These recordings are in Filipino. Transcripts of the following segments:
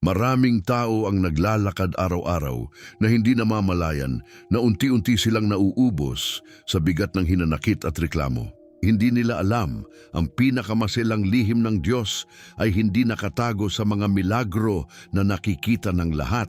Maraming tao ang naglalakad araw-araw na hindi namamalayan na unti-unti silang nauubos sa bigat ng hinanakit at reklamo. Hindi nila alam ang pinakamasilang lihim ng Diyos ay hindi nakatago sa mga milagro na nakikita ng lahat,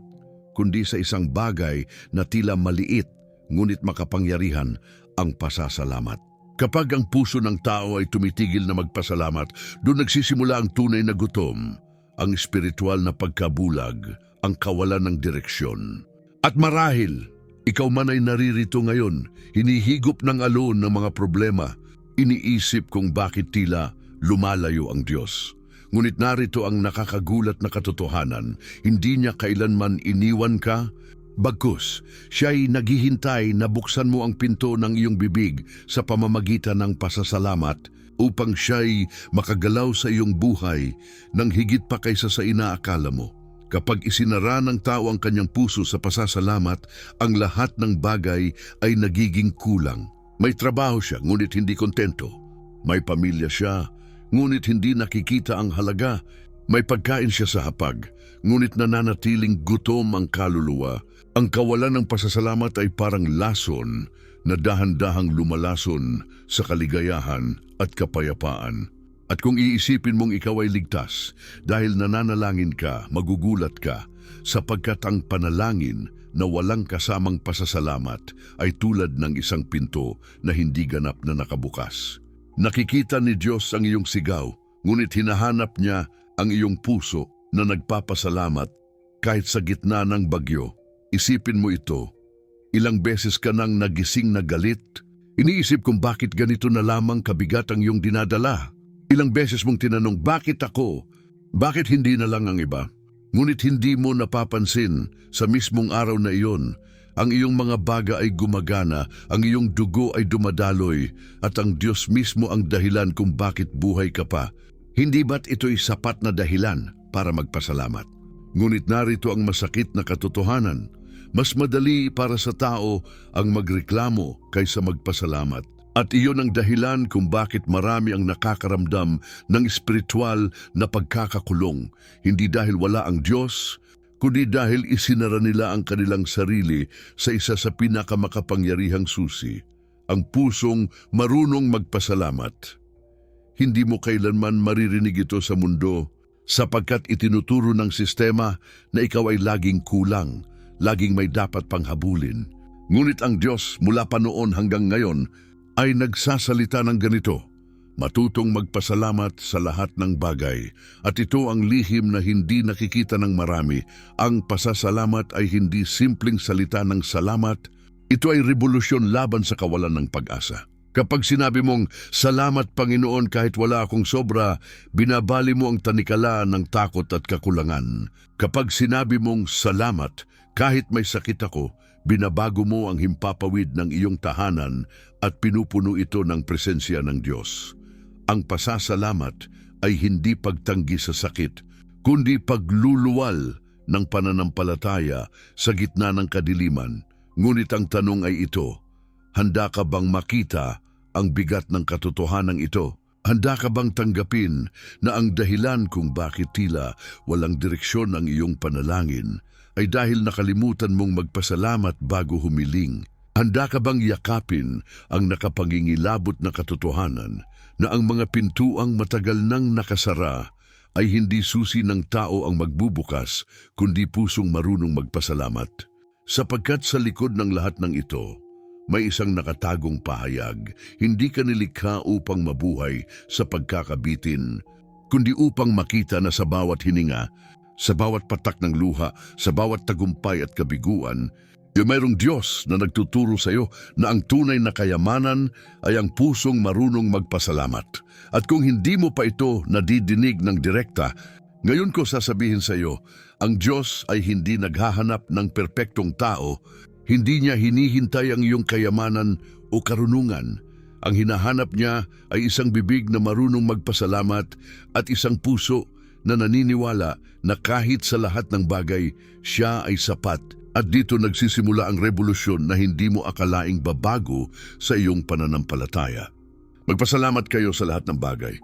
kundi sa isang bagay na tila maliit ngunit makapangyarihan, ang pasasalamat. Kapag ang puso ng tao ay tumitigil na magpasalamat, doon nagsisimula ang tunay na gutom, ang espiritual na pagkabulag, ang kawalan ng direksyon. At marahil, ikaw man ay naririto ngayon, hinihigop ng alon ng mga problema, iniisip kung bakit tila lumalayo ang Diyos. Ngunit narito ang nakakagulat na katotohanan, hindi niya kailanman iniwan ka, bagkus siya'y naghihintay na buksan mo ang pinto ng iyong bibig sa pamamagitan ng pasasalamat upang siya'y makagalaw sa iyong buhay ng higit pa kaysa sa inaakala mo. Kapag isinara ng tao ang kanyang puso sa pasasalamat, ang lahat ng bagay ay nagiging kulang. May trabaho siya, ngunit hindi kontento. May pamilya siya, ngunit hindi nakikita ang halaga. May pagkain siya sa hapag, ngunit nananatiling gutom ang kaluluwa. Ang kawalan ng pasasalamat ay parang lason na dahan-dahang lumalason sa kaligayahan at kapayapaan. At kung iisipin mong ikaw ay ligtas, dahil nananalangin ka, magugulat ka, sapagkat ang panalangin na walang kasamang pasasalamat ay tulad ng isang pinto na hindi ganap na nakabukas. Nakikita ni Diyos ang iyong sigaw, ngunit hinahanap niya ang iyong puso na nagpapasalamat kahit sa gitna ng bagyo. Isipin mo ito, ilang beses ka nang nagising na galit, iniisip kung bakit ganito na lamang kabigat ang iyong dinadala. Ilang beses mong tinanong, bakit ako? Bakit hindi na lang ang iba? Ngunit hindi mo napapansin sa mismong araw na iyon, ang iyong mga baga ay gumagana, ang iyong dugo ay dumadaloy, at ang Diyos mismo ang dahilan kung bakit buhay ka pa. Hindi ba't ito'y sapat na dahilan para magpasalamat? Ngunit narito ang masakit na katotohanan. Mas madali para sa tao ang magreklamo kaysa magpasalamat. At iyon ang dahilan kung bakit marami ang nakakaramdam ng espiritual na pagkakakulong. Hindi dahil wala ang Diyos, kundi dahil isinara nila ang kanilang sarili sa isa sa pinakamakapangyarihang susi, ang pusong marunong magpasalamat. Hindi mo kailanman maririnig ito sa mundo, sapagkat itinuturo ng sistema na ikaw ay laging kulang, laging may dapat pang habulin. Ngunit ang Diyos mula pa noon hanggang ngayon ay nagsasalita ng ganito, matutong magpasalamat sa lahat ng bagay. At ito ang lihim na hindi nakikita ng marami. Ang pasasalamat ay hindi simpleng salita ng salamat. Ito ay revolusyon laban sa kawalan ng pag-asa. Kapag sinabi mong, salamat Panginoon kahit wala akong sobra, binabali mo ang tanikala ng takot at kakulangan. Kapag sinabi mong salamat kahit may sakit ako, binabago mo ang himpapawid ng iyong tahanan at pinupuno ito ng presensya ng Diyos. Ang pasasalamat ay hindi pagtanggi sa sakit, kundi pagluluwal ng pananampalataya sa gitna ng kadiliman. Ngunit ang tanong ay ito, handa ka bang makita ang bigat ng katotohanan ito? Handa ka bang tanggapin na ang dahilan kung bakit tila walang direksyon ang iyong panalangin ay dahil nakalimutan mong magpasalamat bago humiling? Handa ka bang yakapin ang nakapangingilabot na katotohanan na ang mga pintuang matagal nang nakasara ay hindi susi ng tao ang magbubukas, kundi pusong marunong magpasalamat? Sapagkat sa likod ng lahat ng ito, may isang nakatagong pahayag. Hindi ka nilikha upang mabuhay sa pagkakabitin, kundi upang makita na sa bawat hininga, sa bawat patak ng luha, sa bawat tagumpay at kabiguan, mayroong Diyos na nagtuturo sa iyo na ang tunay na kayamanan ay ang pusong marunong magpasalamat. At kung hindi mo pa ito nadidinig ng direkta, ngayon ko sasabihin sa iyo, ang Diyos ay hindi naghahanap ng perpektong tao. Hindi niya hinihintay ang iyong kayamanan o karunungan. Ang hinahanap niya ay isang bibig na marunong magpasalamat at isang puso na naniniwala na kahit sa lahat ng bagay, siya ay sapat. At dito nagsisimula ang revolusyon na hindi mo akalaing babago sa iyong pananampalataya. Magpasalamat kayo sa lahat ng bagay.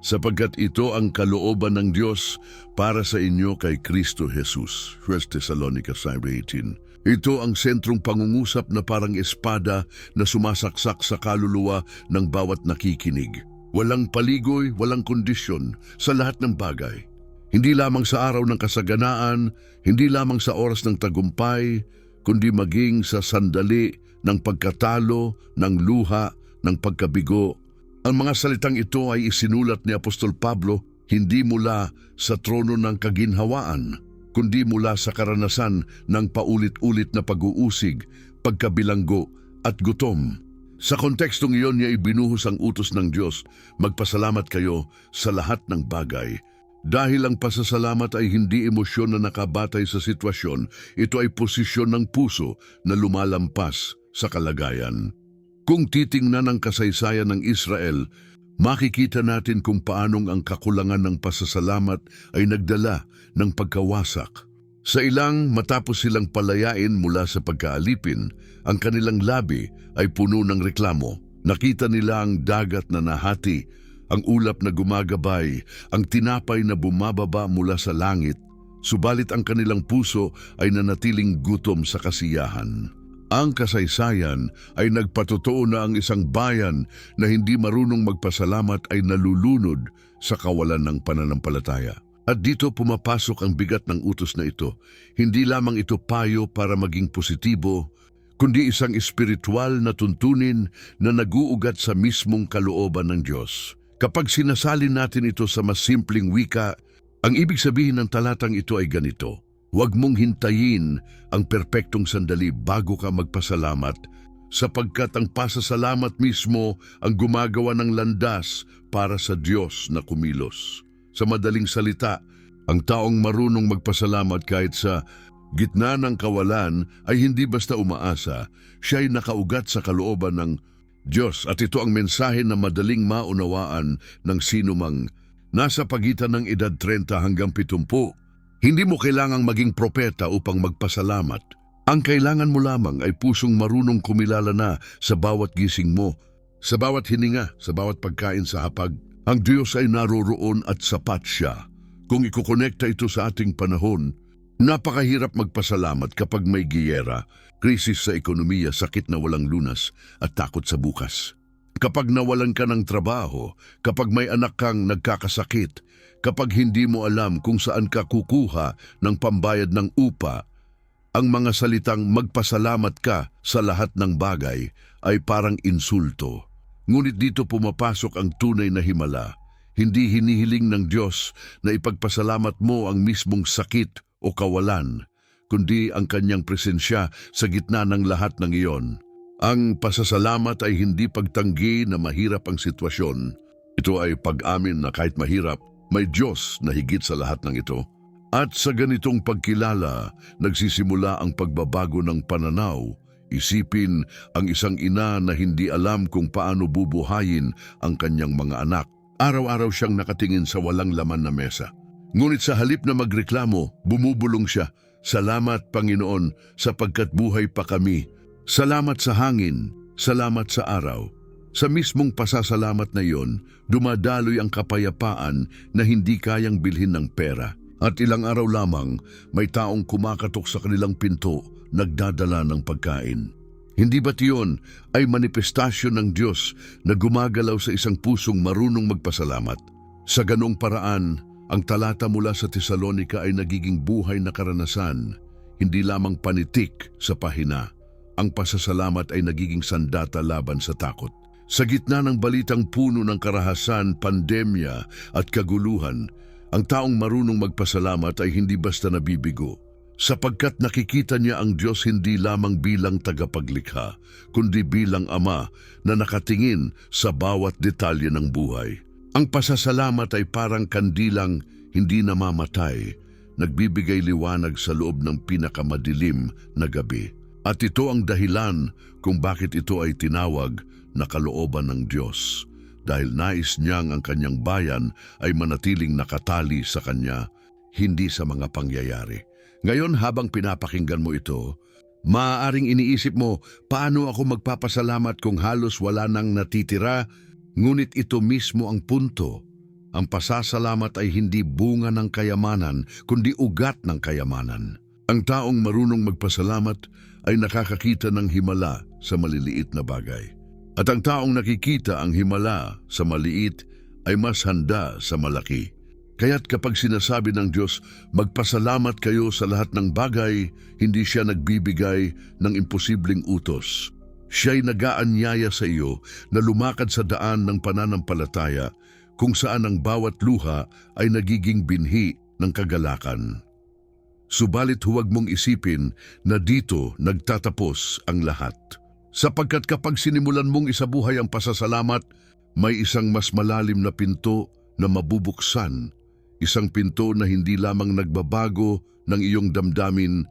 sapagkat ito ang kalooban ng Diyos para sa inyo kay Kristo Jesus. 1 Thessalonians 5:18. Ito ang sentrong pangungusap na parang espada na sumasaksak sa kaluluwa ng bawat nakikinig. Walang paligoy, walang kondisyon sa lahat ng bagay. Hindi lamang sa araw ng kasaganaan, hindi lamang sa oras ng tagumpay, kundi maging sa sandali ng pagkatalo, ng luha, ng pagkabigo. Ang mga salitang ito ay isinulat ni Apostol Pablo hindi mula sa trono ng kaginhawaan, kundi mula sa karanasan ng paulit-ulit na pag-uusig, pagkabilanggo at gutom. Sa kontekstong iyon niya ibinuhos ang utos ng Diyos, magpasalamat kayo sa lahat ng bagay. Dahil ang pasasalamat ay hindi emosyon na nakabatay sa sitwasyon, ito ay posisyon ng puso na lumalampas sa kalagayan. Kung titingnan ang kasaysayan ng Israel, makikita natin kung paanong ang kakulangan ng pasasalamat ay nagdala ng pagkawasak. Sa ilang, matapos silang palayain mula sa pagkaalipin, ang kanilang labi ay puno ng reklamo. Nakita nila ang dagat na nahati, ang ulap na gumagabay, ang tinapay na bumababa mula sa langit, subalit ang kanilang puso ay nanatiling gutom sa kasiyahan. Ang kasaysayan ay nagpatotoo na ang isang bayan na hindi marunong magpasalamat ay nalulunod sa kawalan ng pananampalataya. At dito pumapasok ang bigat ng utos na ito. Hindi lamang ito payo para maging positibo, kundi isang espiritual na tuntunin na naguugat sa mismong kalooban ng Diyos. Kapag sinasalin natin ito sa mas simpleng wika, ang ibig sabihin ng talatang ito ay ganito: huwag mong hintayin ang perpektong sandali bago ka magpasalamat, sapagkat ang pasasalamat mismo ang gumagawa ng landas para sa Diyos na kumilos. Sa madaling salita, ang taong marunong magpasalamat kahit sa gitna ng kawalan ay hindi basta umaasa, siya ay nakaugat sa kalooban ng Diyos, at ito ang mensahe na madaling maunawaan ng sinumang nasa pagitan ng edad 30 hanggang 70. Hindi mo kailangang maging propeta upang magpasalamat. Ang kailangan mo lamang ay pusong marunong kumilala na sa bawat gising mo, sa bawat hininga, sa bawat pagkain sa hapag. Ang Diyos ay naroroon at sapat siya. Kung ikukonekta ito sa ating panahon, napakahirap magpasalamat kapag may giyera, krisis sa ekonomiya, sakit na walang lunas at takot sa bukas. Kapag nawalan ka ng trabaho, kapag may anak kang nagkakasakit, kapag hindi mo alam kung saan ka kukuha ng pambayad ng upa, ang mga salitang magpasalamat ka sa lahat ng bagay ay parang insulto. Ngunit dito pumapasok ang tunay na himala. Hindi hinihiling ng Diyos na ipagpasalamat mo ang mismong sakit o kawalan, kundi ang kanyang presensya sa gitna ng lahat ng iyon. Ang pasasalamat ay hindi pagtanggi na mahirap ang sitwasyon. Ito ay pag-amin na kahit mahirap, may Diyos na higit sa lahat ng ito. At sa ganitong pagkilala, nagsisimula ang pagbabago ng pananaw. Isipin ang isang ina na hindi alam kung paano bubuhayin ang kanyang mga anak. Araw-araw siyang nakatingin sa walang laman na mesa. Ngunit sa halip na magreklamo, bumubulong siya, "Salamat, Panginoon, sapagkat buhay pa kami. Salamat sa hangin, salamat sa araw." Sa mismong pasasalamat na iyon, dumadaloy ang kapayapaan na hindi kayang bilhin ng pera. At ilang araw lamang, may taong kumakatok sa kanilang pinto, nagdadala ng pagkain. Hindi ba't iyon ay manifestasyon ng Diyos na gumagalaw sa isang pusong marunong magpasalamat? Sa ganong paraan, ang talata mula sa Tesalonika ay nagiging buhay na karanasan, hindi lamang panitik sa pahina. Ang pasasalamat ay nagiging sandata laban sa takot. Sa gitna ng balitang puno ng karahasan, pandemya at kaguluhan, ang taong marunong magpasalamat ay hindi basta nabibigo, sapagkat nakikita niya ang Diyos hindi lamang bilang tagapaglikha, kundi bilang Ama na nakatingin sa bawat detalye ng buhay. Ang pasasalamat ay parang kandilang hindi namamatay, nagbibigay liwanag sa loob ng pinakamadilim na gabi. At ito ang dahilan kung bakit ito ay tinawag na kalooban ng Diyos, dahil nais niyang ang kanyang bayan ay manatiling nakatali sa kanya, hindi sa mga pangyayari. Ngayon, habang pinapakinggan mo ito, maaaring iniisip mo, paano ako magpapasalamat kung halos wala nang natitira? Ngunit ito mismo ang punto. Ang pasasalamat ay hindi bunga ng kayamanan, kundi ugat ng kayamanan. Ang taong marunong magpasalamat ay nakakakita ng himala sa maliliit na bagay. At ang taong nakikita ang himala sa maliit ay mas handa sa malaki. Kaya't kapag sinasabi ng Diyos, magpasalamat kayo sa lahat ng bagay, hindi siya nagbibigay ng imposibleng utos. Siya'y nag-aanyaya sa iyo na lumakad sa daan ng pananampalataya kung saan ang bawat luha ay nagiging binhi ng kagalakan. Subalit huwag mong isipin na dito nagtatapos ang lahat. Sapagkat kapag sinimulan mong isabuhay ang pasasalamat, may isang mas malalim na pinto na mabubuksan. Isang pinto na hindi lamang nagbabago ng iyong damdamin,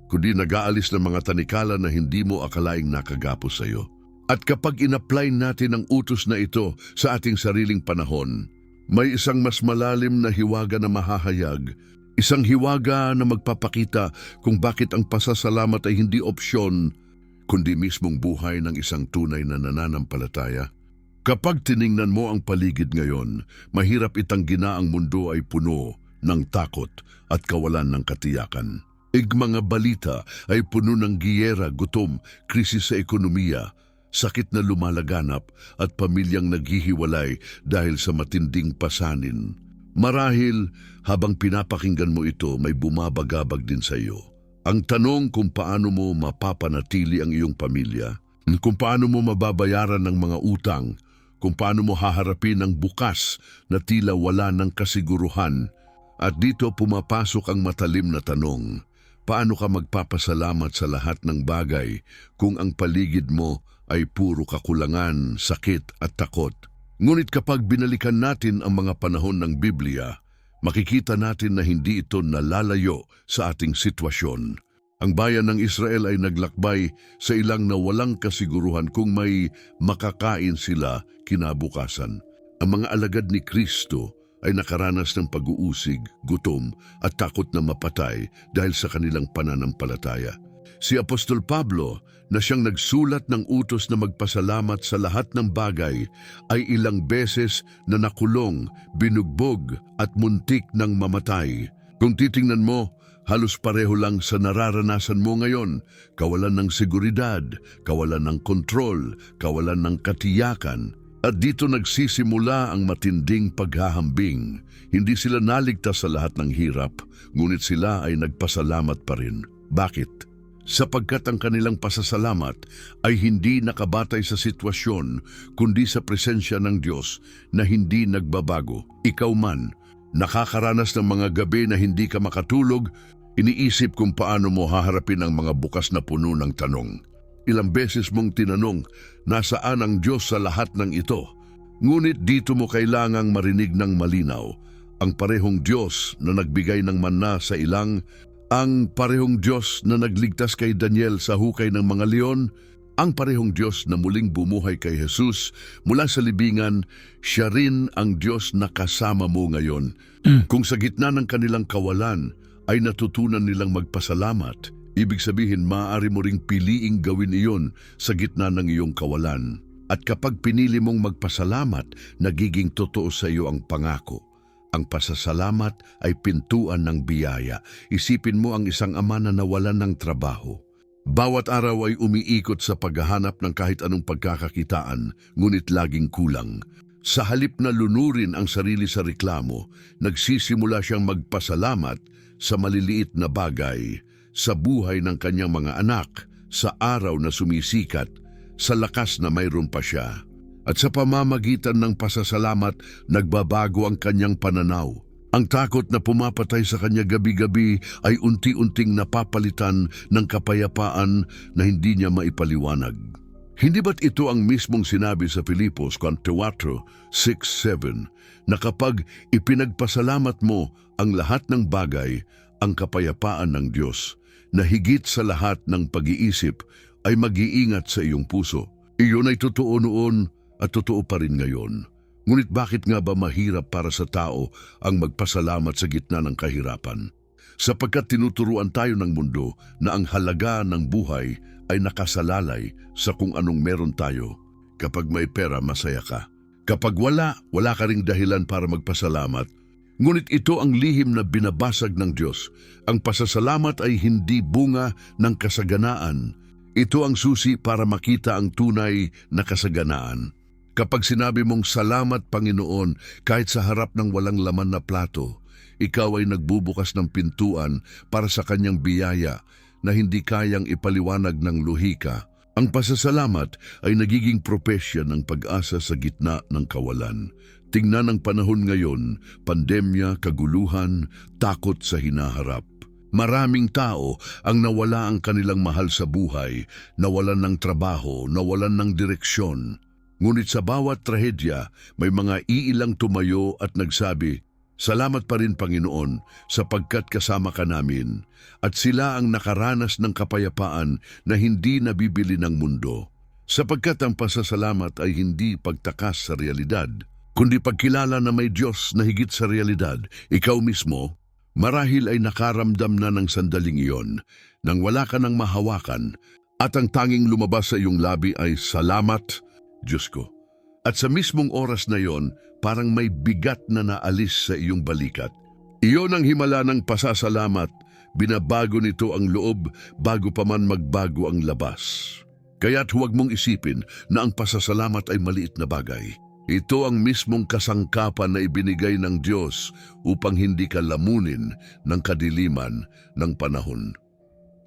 kundi nag-aalis ng mga tanikala na hindi mo akalaing nakagapos sa iyo. At kapag in-apply natin ang utos na ito sa ating sariling panahon, may isang mas malalim na hiwaga na mahahayag, isang hiwaga na magpapakita kung bakit ang pasasalamat ay hindi opsyon, kundi mismong buhay ng isang tunay na nananampalataya. Kapag tiningnan mo ang paligid ngayon, mahirap itanggi na ang mundo ay puno ng takot at kawalan ng katiyakan. Mga balita ay puno ng giyera, gutom, krisis sa ekonomiya, sakit na lumalaganap at pamilyang naghihiwalay dahil sa matinding pasanin. Marahil, habang pinapakinggan mo ito, may bumabagabag din sa iyo. Ang tanong kung paano mo mapapanatili ang iyong pamilya, kung paano mo mababayaran ng mga utang, kung paano mo haharapin ang bukas na tila wala ng kasiguruhan. At dito pumapasok ang matalim na tanong, paano ka magpapasalamat sa lahat ng bagay kung ang paligid mo ay puro kakulangan, sakit at takot? Ngunit kapag binalikan natin ang mga panahon ng Biblia, makikita natin na hindi ito nalalayo sa ating sitwasyon. Ang bayan ng Israel ay naglakbay sa ilang na walang kasiguruhan kung may makakain sila kinabukasan. Ang mga alagad ni Kristo ay nakaranas ng pag-uusig, gutom at takot na mapatay dahil sa kanilang pananampalataya. Si Apostol Pablo, na siyang nagsulat ng utos na magpasalamat sa lahat ng bagay, ay ilang beses na nakulong, binugbog at muntik ng mamatay. Kung titingnan mo, halos pareho lang sa nararanasan mo ngayon, kawalan ng seguridad, kawalan ng kontrol, kawalan ng katiyakan. At dito nagsisimula ang matinding paghahambing. Hindi sila naligtas sa lahat ng hirap, ngunit sila ay nagpasalamat pa rin. Bakit? Sapagkat ang kanilang pasasalamat ay hindi nakabatay sa sitwasyon, kundi sa presensya ng Diyos na hindi nagbabago. Ikaw man, nakakaranas ng mga gabi na hindi ka makatulog, iniisip kung paano mo haharapin ang mga bukas na puno ng tanong. Ilang beses mong tinanong, nasaan ang Diyos sa lahat ng ito? Ngunit dito mo kailangang marinig ng malinaw, ang parehong Diyos na nagbigay ng manna sa ilang, ang parehong Diyos na nagligtas kay Daniel sa hukay ng mga leon, ang parehong Diyos na muling bumuhay kay Jesus mula sa libingan, siya rin ang Diyos na kasama mo ngayon. Kung sa gitna ng kanilang kawalan ay natutunan nilang magpasalamat, ibig sabihin maaari mo ring piliing gawin iyon sa gitna ng iyong kawalan. At kapag pinili mong magpasalamat, nagiging totoo sa iyo ang pangako. Ang pasasalamat ay pintuan ng biyaya. Isipin mo ang isang ama na nawalan ng trabaho. Bawat araw ay umiikot sa paghahanap ng kahit anong pagkakakitaan, ngunit laging kulang. Sa halip na lunurin ang sarili sa reklamo, nagsisimula siyang magpasalamat sa maliliit na bagay, sa buhay ng kanyang mga anak, sa araw na sumisikat, sa lakas na mayroon pa siya. At sa pamamagitan ng pasasalamat, nagbabago ang kanyang pananaw. Ang takot na pumapatay sa kanya gabi-gabi ay unti-unting napapalitan ng kapayapaan na hindi niya maipaliwanag. Hindi ba't ito ang mismong sinabi sa Filipos 4:6-7 na kapag ipinagpasalamat mo ang lahat ng bagay, ang kapayapaan ng Diyos, na higit sa lahat ng pag-iisip, ay mag-iingat sa iyong puso. Iyon ay totoo noon at totoo pa rin ngayon. Ngunit bakit nga ba mahirap para sa tao ang magpasalamat sa gitna ng kahirapan? Sapagkat tinuturuan tayo ng mundo na ang halaga ng buhay ay nakasalalay sa kung anong meron tayo. Kapag may pera, masaya ka. Kapag wala ka ring dahilan para magpasalamat. Ngunit ito ang lihim na binabasag ng Diyos. Ang pasasalamat ay hindi bunga ng kasaganaan. Ito ang susi para makita ang tunay na kasaganaan. Kapag sinabi mong salamat Panginoon kahit sa harap ng walang laman na plato, ikaw ay nagbubukas ng pintuan para sa kanyang biyaya na hindi kayang ipaliwanag ng lohika. Ang pasasalamat ay nagiging propesya ng pag-asa sa gitna ng kawalan. Tingnan ang panahon ngayon, pandemya, kaguluhan, takot sa hinaharap. Maraming tao ang nawala ang kanilang mahal sa buhay, nawalan ng trabaho, nawalan ng direksyon. Ngunit sa bawat trahedya, may mga iilang tumayo at nagsabi, "Salamat pa rin Panginoon sapagkat kasama ka namin." At sila ang nakaranas ng kapayapaan na hindi nabibili ng mundo. Sapagkat ang pasasalamat ay hindi pagtakas sa realidad, kundi pagkilala na may Diyos na higit sa realidad. Ikaw mismo, marahil ay nakaramdam na ng sandaling iyon, nang wala ka nang mahawakan, at ang tanging lumabas sa iyong labi ay, "Salamat, Diyos ko." At sa mismong oras na iyon, parang may bigat na naalis sa iyong balikat. Iyon ang himala ng pasasalamat. Binabago nito ang loob bago pa man magbago ang labas. Kaya't huwag mong isipin na ang pasasalamat ay maliit na bagay. Ito ang mismong kasangkapan na ibinigay ng Diyos upang hindi ka lamunin ng kadiliman ng panahon.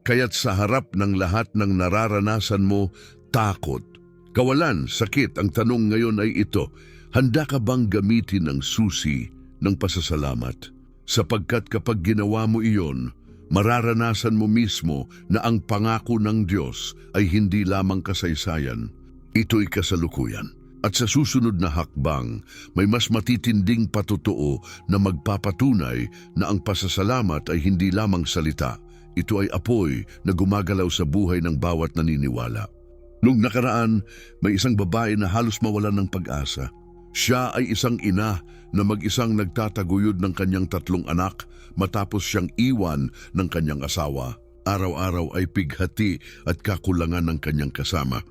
Kaya't sa harap ng lahat ng nararanasan mo, takot, kawalan, sakit, ang tanong ngayon ay ito, handa ka bang gamitin ang susi ng pasasalamat? Sapagkat kapag ginawa mo iyon, mararanasan mo mismo na ang pangako ng Diyos ay hindi lamang kasaysayan. Ito'y kasalukuyan. At sa susunod na hakbang, may mas matitinding patotoo na magpapatunay na ang pasasalamat ay hindi lamang salita. Ito ay apoy na gumagalaw sa buhay ng bawat naniniwala. Noong nakaraan, may isang babae na halos mawalan ng pag-asa. Siya ay isang ina na mag-isang nagtataguyod ng kanyang 3 anak matapos siyang iwan ng kanyang asawa. Araw-araw ay pighati at kakulangan ng kanyang kasama.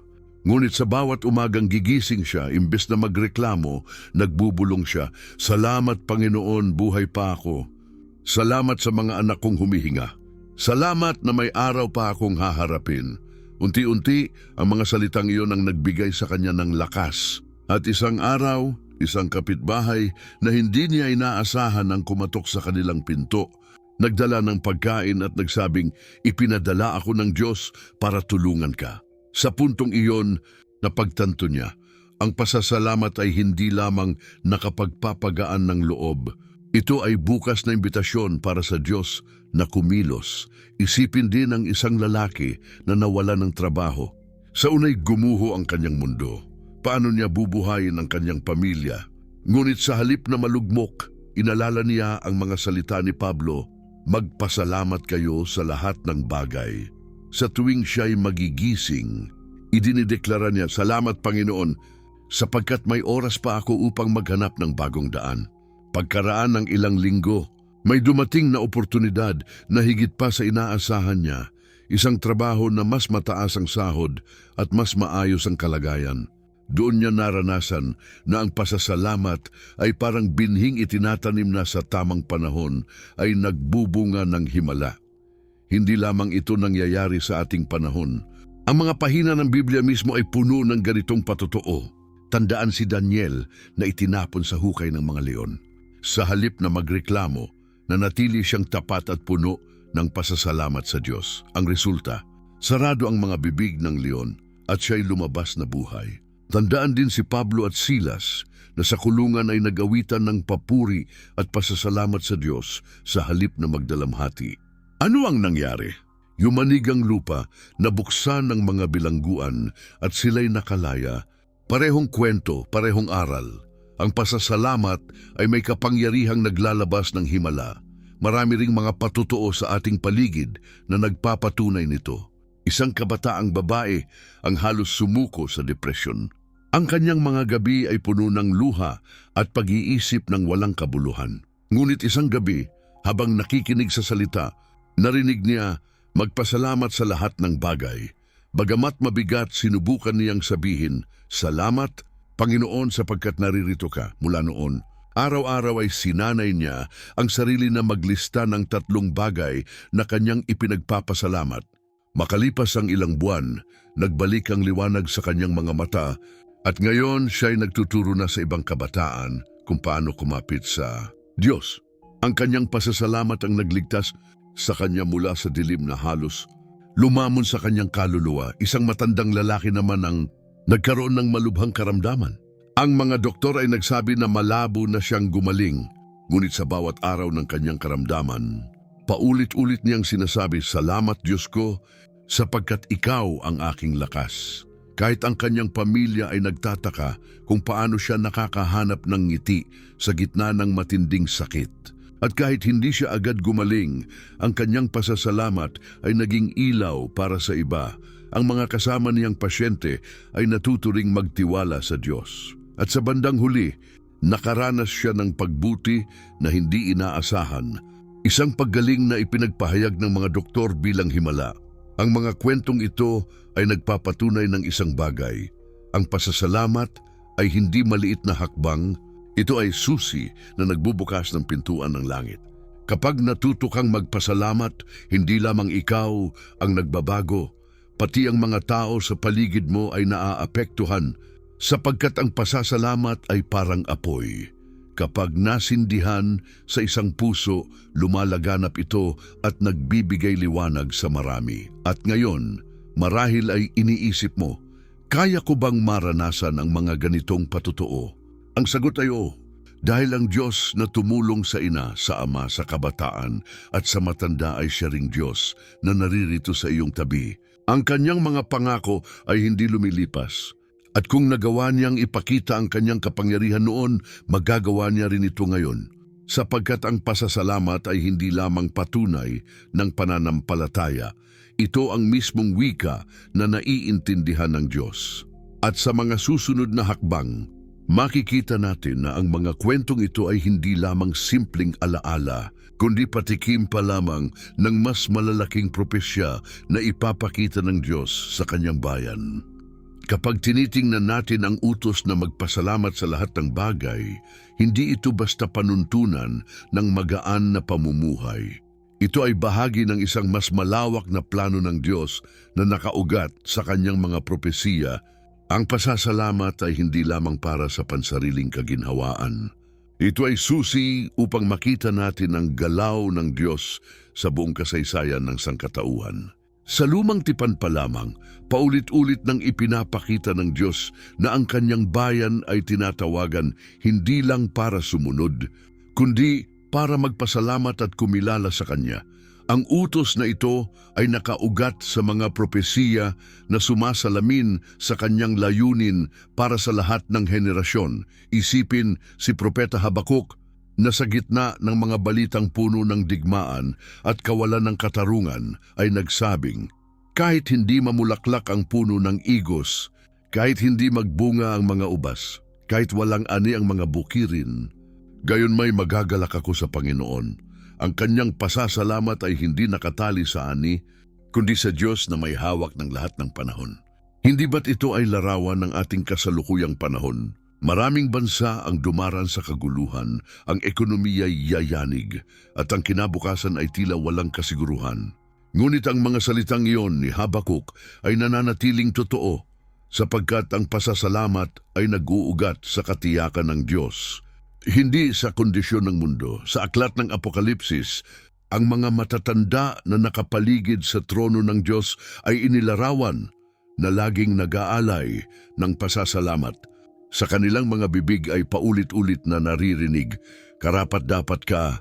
Ngunit sa bawat umagang gigising siya, imbes na magreklamo, nagbubulong siya, "Salamat Panginoon, buhay pa ako. Salamat sa mga anak kong humihinga. Salamat na may araw pa akong haharapin." Unti-unti, ang mga salitang iyon ang nagbigay sa kanya ng lakas. At isang araw, isang kapitbahay na hindi niya inaasahan ang kumatok sa kanilang pinto, nagdala ng pagkain at nagsabing, "Ipinadala ako ng Diyos para tulungan ka." Sa puntong iyon, napagtanto niya, ang pasasalamat ay hindi lamang nakapagpapagaan ng loob. Ito ay bukas na imbitasyon para sa Diyos na kumilos. Isipin din ang isang lalaki na nawala ng trabaho. Sa unay gumuho ang kanyang mundo. Paano niya bubuhayin ang kanyang pamilya? Ngunit sa halip na malugmok, inalala niya ang mga salita ni Pablo, "Magpasalamat kayo sa lahat ng bagay." Sa tuwing siya'y magigising, idinideklara niya, "Salamat Panginoon, sapagkat may oras pa ako upang maghanap ng bagong daan." Pagkaraan ng ilang linggo, may dumating na oportunidad na higit pa sa inaasahan niya, isang trabaho na mas mataas ang sahod at mas maayos ang kalagayan. Doon niya naranasan na ang pasasalamat ay parang binhing itinatanim na sa tamang panahon ay nagbubunga ng himala. Hindi lamang ito nangyayari sa ating panahon. Ang mga pahina ng Biblia mismo ay puno ng ganitong patotoo. Tandaan si Daniel na itinapon sa hukay ng mga leon. Sa halip na magreklamo, nanatili siyang tapat at puno ng pasasalamat sa Diyos. Ang resulta, sarado ang mga bibig ng leon at siya'y lumabas na buhay. Tandaan din si Pablo at Silas na sa kulungan ay nagawitan ng papuri at pasasalamat sa Diyos sa halip na magdalamhati. Ano ang nangyari? Yumanig ang lupa, nabuksan ng mga bilangguan at sila'y nakalaya. Parehong kwento, parehong aral. Ang pasasalamat ay may kapangyarihang naglalabas ng himala. Marami ring mga patotoo sa ating paligid na nagpapatunay nito. Isang kabataang babae ang halos sumuko sa depresyon. Ang kanyang mga gabi ay puno ng luha at pag-iisip ng walang kabuluhan. Ngunit isang gabi, habang nakikinig sa salita, narinig niya magpasalamat sa lahat ng bagay. Bagamat mabigat, sinubukan niyang sabihin, "Salamat, Panginoon, sapagkat naririto ka mula noon, araw-araw ay sinanay niya ang sarili na maglista ng 3 bagay na kanyang ipinagpapasalamat. Makalipas ang ilang buwan, nagbalik ang liwanag sa kanyang mga mata at ngayon siya'y nagtuturo na sa ibang kabataan kung paano kumapit sa Diyos. Ang kanyang pasasalamat ang nagligtas sa kanya mula sa dilim na halos lumamon sa kanyang kaluluwa. Isang matandang lalaki naman ang nagkaroon ng malubhang karamdaman. Ang mga doktor ay nagsabi na malabo na siyang gumaling, ngunit sa bawat araw ng kanyang karamdaman, paulit-ulit niyang sinasabi, "Salamat Diyos ko, sapagkat ikaw ang aking lakas." Kahit ang kanyang pamilya ay nagtataka kung paano siya nakakahanap ng ngiti sa gitna ng matinding sakit. At kahit hindi siya agad gumaling, ang kanyang pasasalamat ay naging ilaw para sa iba. Ang mga kasama niyang pasyente ay natuturing magtiwala sa Diyos. At sa bandang huli, nakaranas siya ng pagbuti na hindi inaasahan. Isang paggaling na ipinagpahayag ng mga doktor bilang himala. Ang mga kwentong ito ay nagpapatunay ng isang bagay. Ang pasasalamat ay hindi maliit na hakbang. Ito ay susi na nagbubukas ng pintuan ng langit. Kapag natuto kang magpasalamat, hindi lamang ikaw ang nagbabago, pati ang mga tao sa paligid mo ay naaapektuhan, sapagkat ang pasasalamat ay parang apoy. Kapag nasindihan sa isang puso, lumalaganap ito at nagbibigay liwanag sa marami. At ngayon, marahil ay iniisip mo, kaya ko bang maranasan ang mga ganitong patotoo? Ang sagot ay oo, dahil ang Diyos na tumulong sa ina, sa ama, sa kabataan at sa matanda ay siya ring Diyos na naririto sa iyong tabi. Ang kanyang mga pangako ay hindi lumilipas. At kung nagawa niyang ipakita ang kanyang kapangyarihan noon, magagawa niya rin ito ngayon. Sapagkat ang pasasalamat ay hindi lamang patunay ng pananampalataya. Ito ang mismong wika na naiintindihan ng Diyos. At sa mga susunod na hakbang, makikita natin na ang mga kwentong ito ay hindi lamang simpleng alaala, kundi patikim pa lamang ng mas malalaking propesya na ipapakita ng Diyos sa kanyang bayan. Kapag tinitingnan natin ang utos na magpasalamat sa lahat ng bagay, hindi ito basta panuntunan ng magaan na pamumuhay. Ito ay bahagi ng isang mas malawak na plano ng Diyos na nakaugat sa kanyang mga propesiya. Ang pasasalamat ay hindi lamang para sa pansariling kaginhawaan. Ito ay susi upang makita natin ang galaw ng Diyos sa buong kasaysayan ng sangkatauhan. Sa lumang tipan pa lamang, paulit-ulit nang ipinapakita ng Diyos na ang kanyang bayan ay tinatawagan hindi lang para sumunod, kundi para magpasalamat at kumilala sa Kanya. Ang utos na ito ay nakaugat sa mga propesiya na sumasalamin sa kanyang layunin para sa lahat ng henerasyon. Isipin si Propeta Habakuk na sa gitna ng mga balitang puno ng digmaan at kawalan ng katarungan ay nagsabing, kahit hindi mamulaklak ang puno ng igos, kahit hindi magbunga ang mga ubas, kahit walang ani ang mga bukirin, gayon may magagalak ako sa Panginoon. Ang kanyang pasasalamat ay hindi nakatali sa ani, kundi sa Diyos na may hawak ng lahat ng panahon. Hindi ba't ito ay larawan ng ating kasalukuyang panahon? Maraming bansa ang dumaran sa kaguluhan, ang ekonomiya ay yayanig, at ang kinabukasan ay tila walang kasiguruhan. Ngunit ang mga salitang iyon ni Habakuk ay nananatiling totoo, sapagkat ang pasasalamat ay nag-uugat sa katiyakan ng Diyos. Hindi sa kondisyon ng mundo. Sa aklat ng Apokalipsis, ang mga matatanda na nakapaligid sa trono ng Diyos ay inilarawan na laging nag-aalay ng pasasalamat. Sa kanilang mga bibig ay paulit-ulit na naririnig, karapat-dapat ka,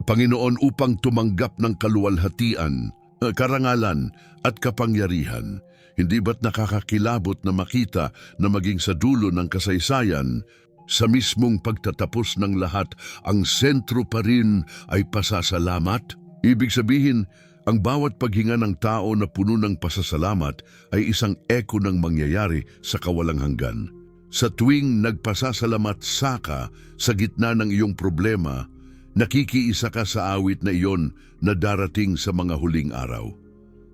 Panginoon, upang tumanggap ng kaluwalhatian, karangalan at kapangyarihan. Hindi ba't nakakakilabot na makita na maging sa dulo ng kasaysayan, sa mismong pagtatapos ng lahat, ang sentro pa rin ay pasasalamat? Ibig sabihin, ang bawat paghinga ng tao na puno ng pasasalamat ay isang eko ng mangyayari sa kawalang hanggan. Sa tuwing nagpasasalamat ka sa gitna ng iyong problema, nakikiisa ka sa awit na iyon na darating sa mga huling araw.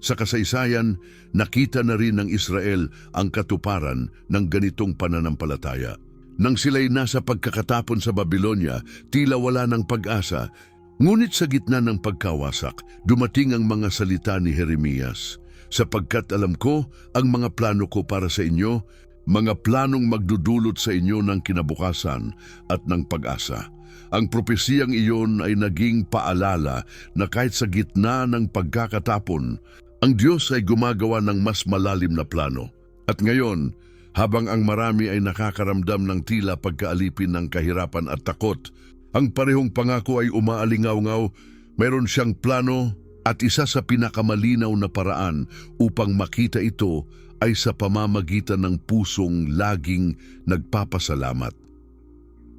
Sa kasaysayan, nakita na rin ng Israel ang katuparan ng ganitong pananampalataya. Nang sila'y nasa pagkakatapon sa Babylonia, tila wala ng pag-asa. Ngunit sa gitna ng pagkawasak, dumating ang mga salita ni Jeremias. Sapagkat alam ko ang mga plano ko para sa inyo, mga planong magdudulot sa inyo ng kinabukasan at ng pag-asa. Ang propesiyang iyon ay naging paalala na kahit sa gitna ng pagkakatapon, ang Diyos ay gumagawa ng mas malalim na plano. At ngayon, habang ang marami ay nakakaramdam ng tila pagkaalipin ng kahirapan at takot, ang parehong pangako ay umaalingaw-ngaw, mayroon siyang plano at isa sa pinakamalinaw na paraan upang makita ito ay sa pamamagitan ng pusong laging nagpapasalamat.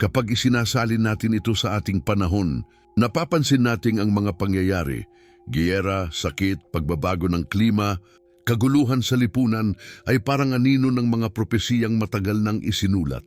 Kapag isinasalin natin ito sa ating panahon, napapansin natin ang mga pangyayari, giyera, sakit, pagbabago ng klima, kaguluhan sa lipunan ay parang anino ng mga propesiyang matagal nang isinulat.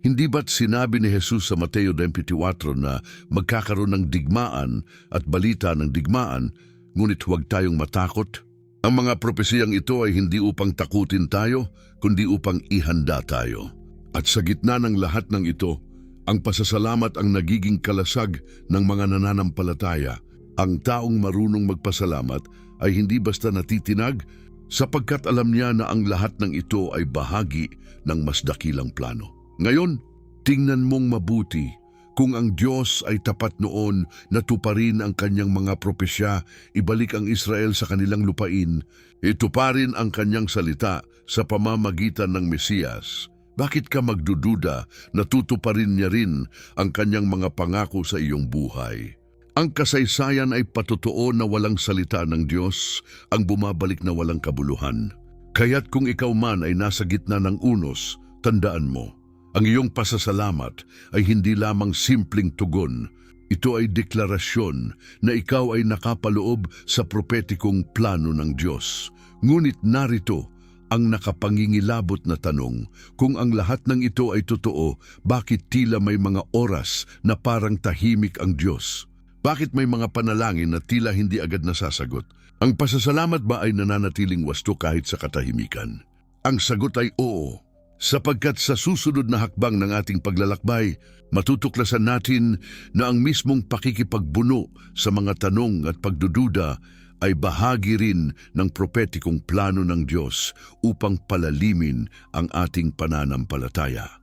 Hindi ba't sinabi ni Jesus sa Mateo 24 na magkakaroon ng digmaan at balita ng digmaan, ngunit huwag tayong matakot? Ang mga propesiyang ito ay hindi upang takutin tayo, kundi upang ihanda tayo. At sa gitna ng lahat ng ito, ang pasasalamat ang nagiging kalasag ng mga nananampalataya. Ang taong marunong magpasalamat ay hindi basta natitinag, sapagkat alam niya na ang lahat ng ito ay bahagi ng mas dakilang plano. Ngayon, tingnan mong mabuti kung ang Diyos ay tapat noon na tuparin ang kanyang mga propesya, ibalik ang Israel sa kanilang lupain, ituparin ang kanyang salita sa pamamagitan ng Mesiyas. Bakit ka magdududa na tutuparin niya rin ang kanyang mga pangako sa iyong buhay? Ang kasaysayan ay patotoo na walang salita ng Diyos ang bumabalik na walang kabuluhan. Kaya't kung ikaw man ay nasa gitna ng unos, tandaan mo, ang iyong pasasalamat ay hindi lamang simpleng tugon. Ito ay deklarasyon na ikaw ay nakapaloob sa propetikong plano ng Diyos. Ngunit narito ang nakapangingilabot na tanong, kung ang lahat ng ito ay totoo, bakit tila may mga oras na parang tahimik ang Diyos? Bakit may mga panalangin na tila hindi agad nasasagot? Ang pasasalamat ba ay nananatiling wasto kahit sa katahimikan? Ang sagot ay oo, sapagkat sa susunod na hakbang ng ating paglalakbay, matutuklasan natin na ang mismong pakikipagbuno sa mga tanong at pagdududa ay bahagi rin ng propetikong plano ng Diyos upang palalimin ang ating pananampalataya.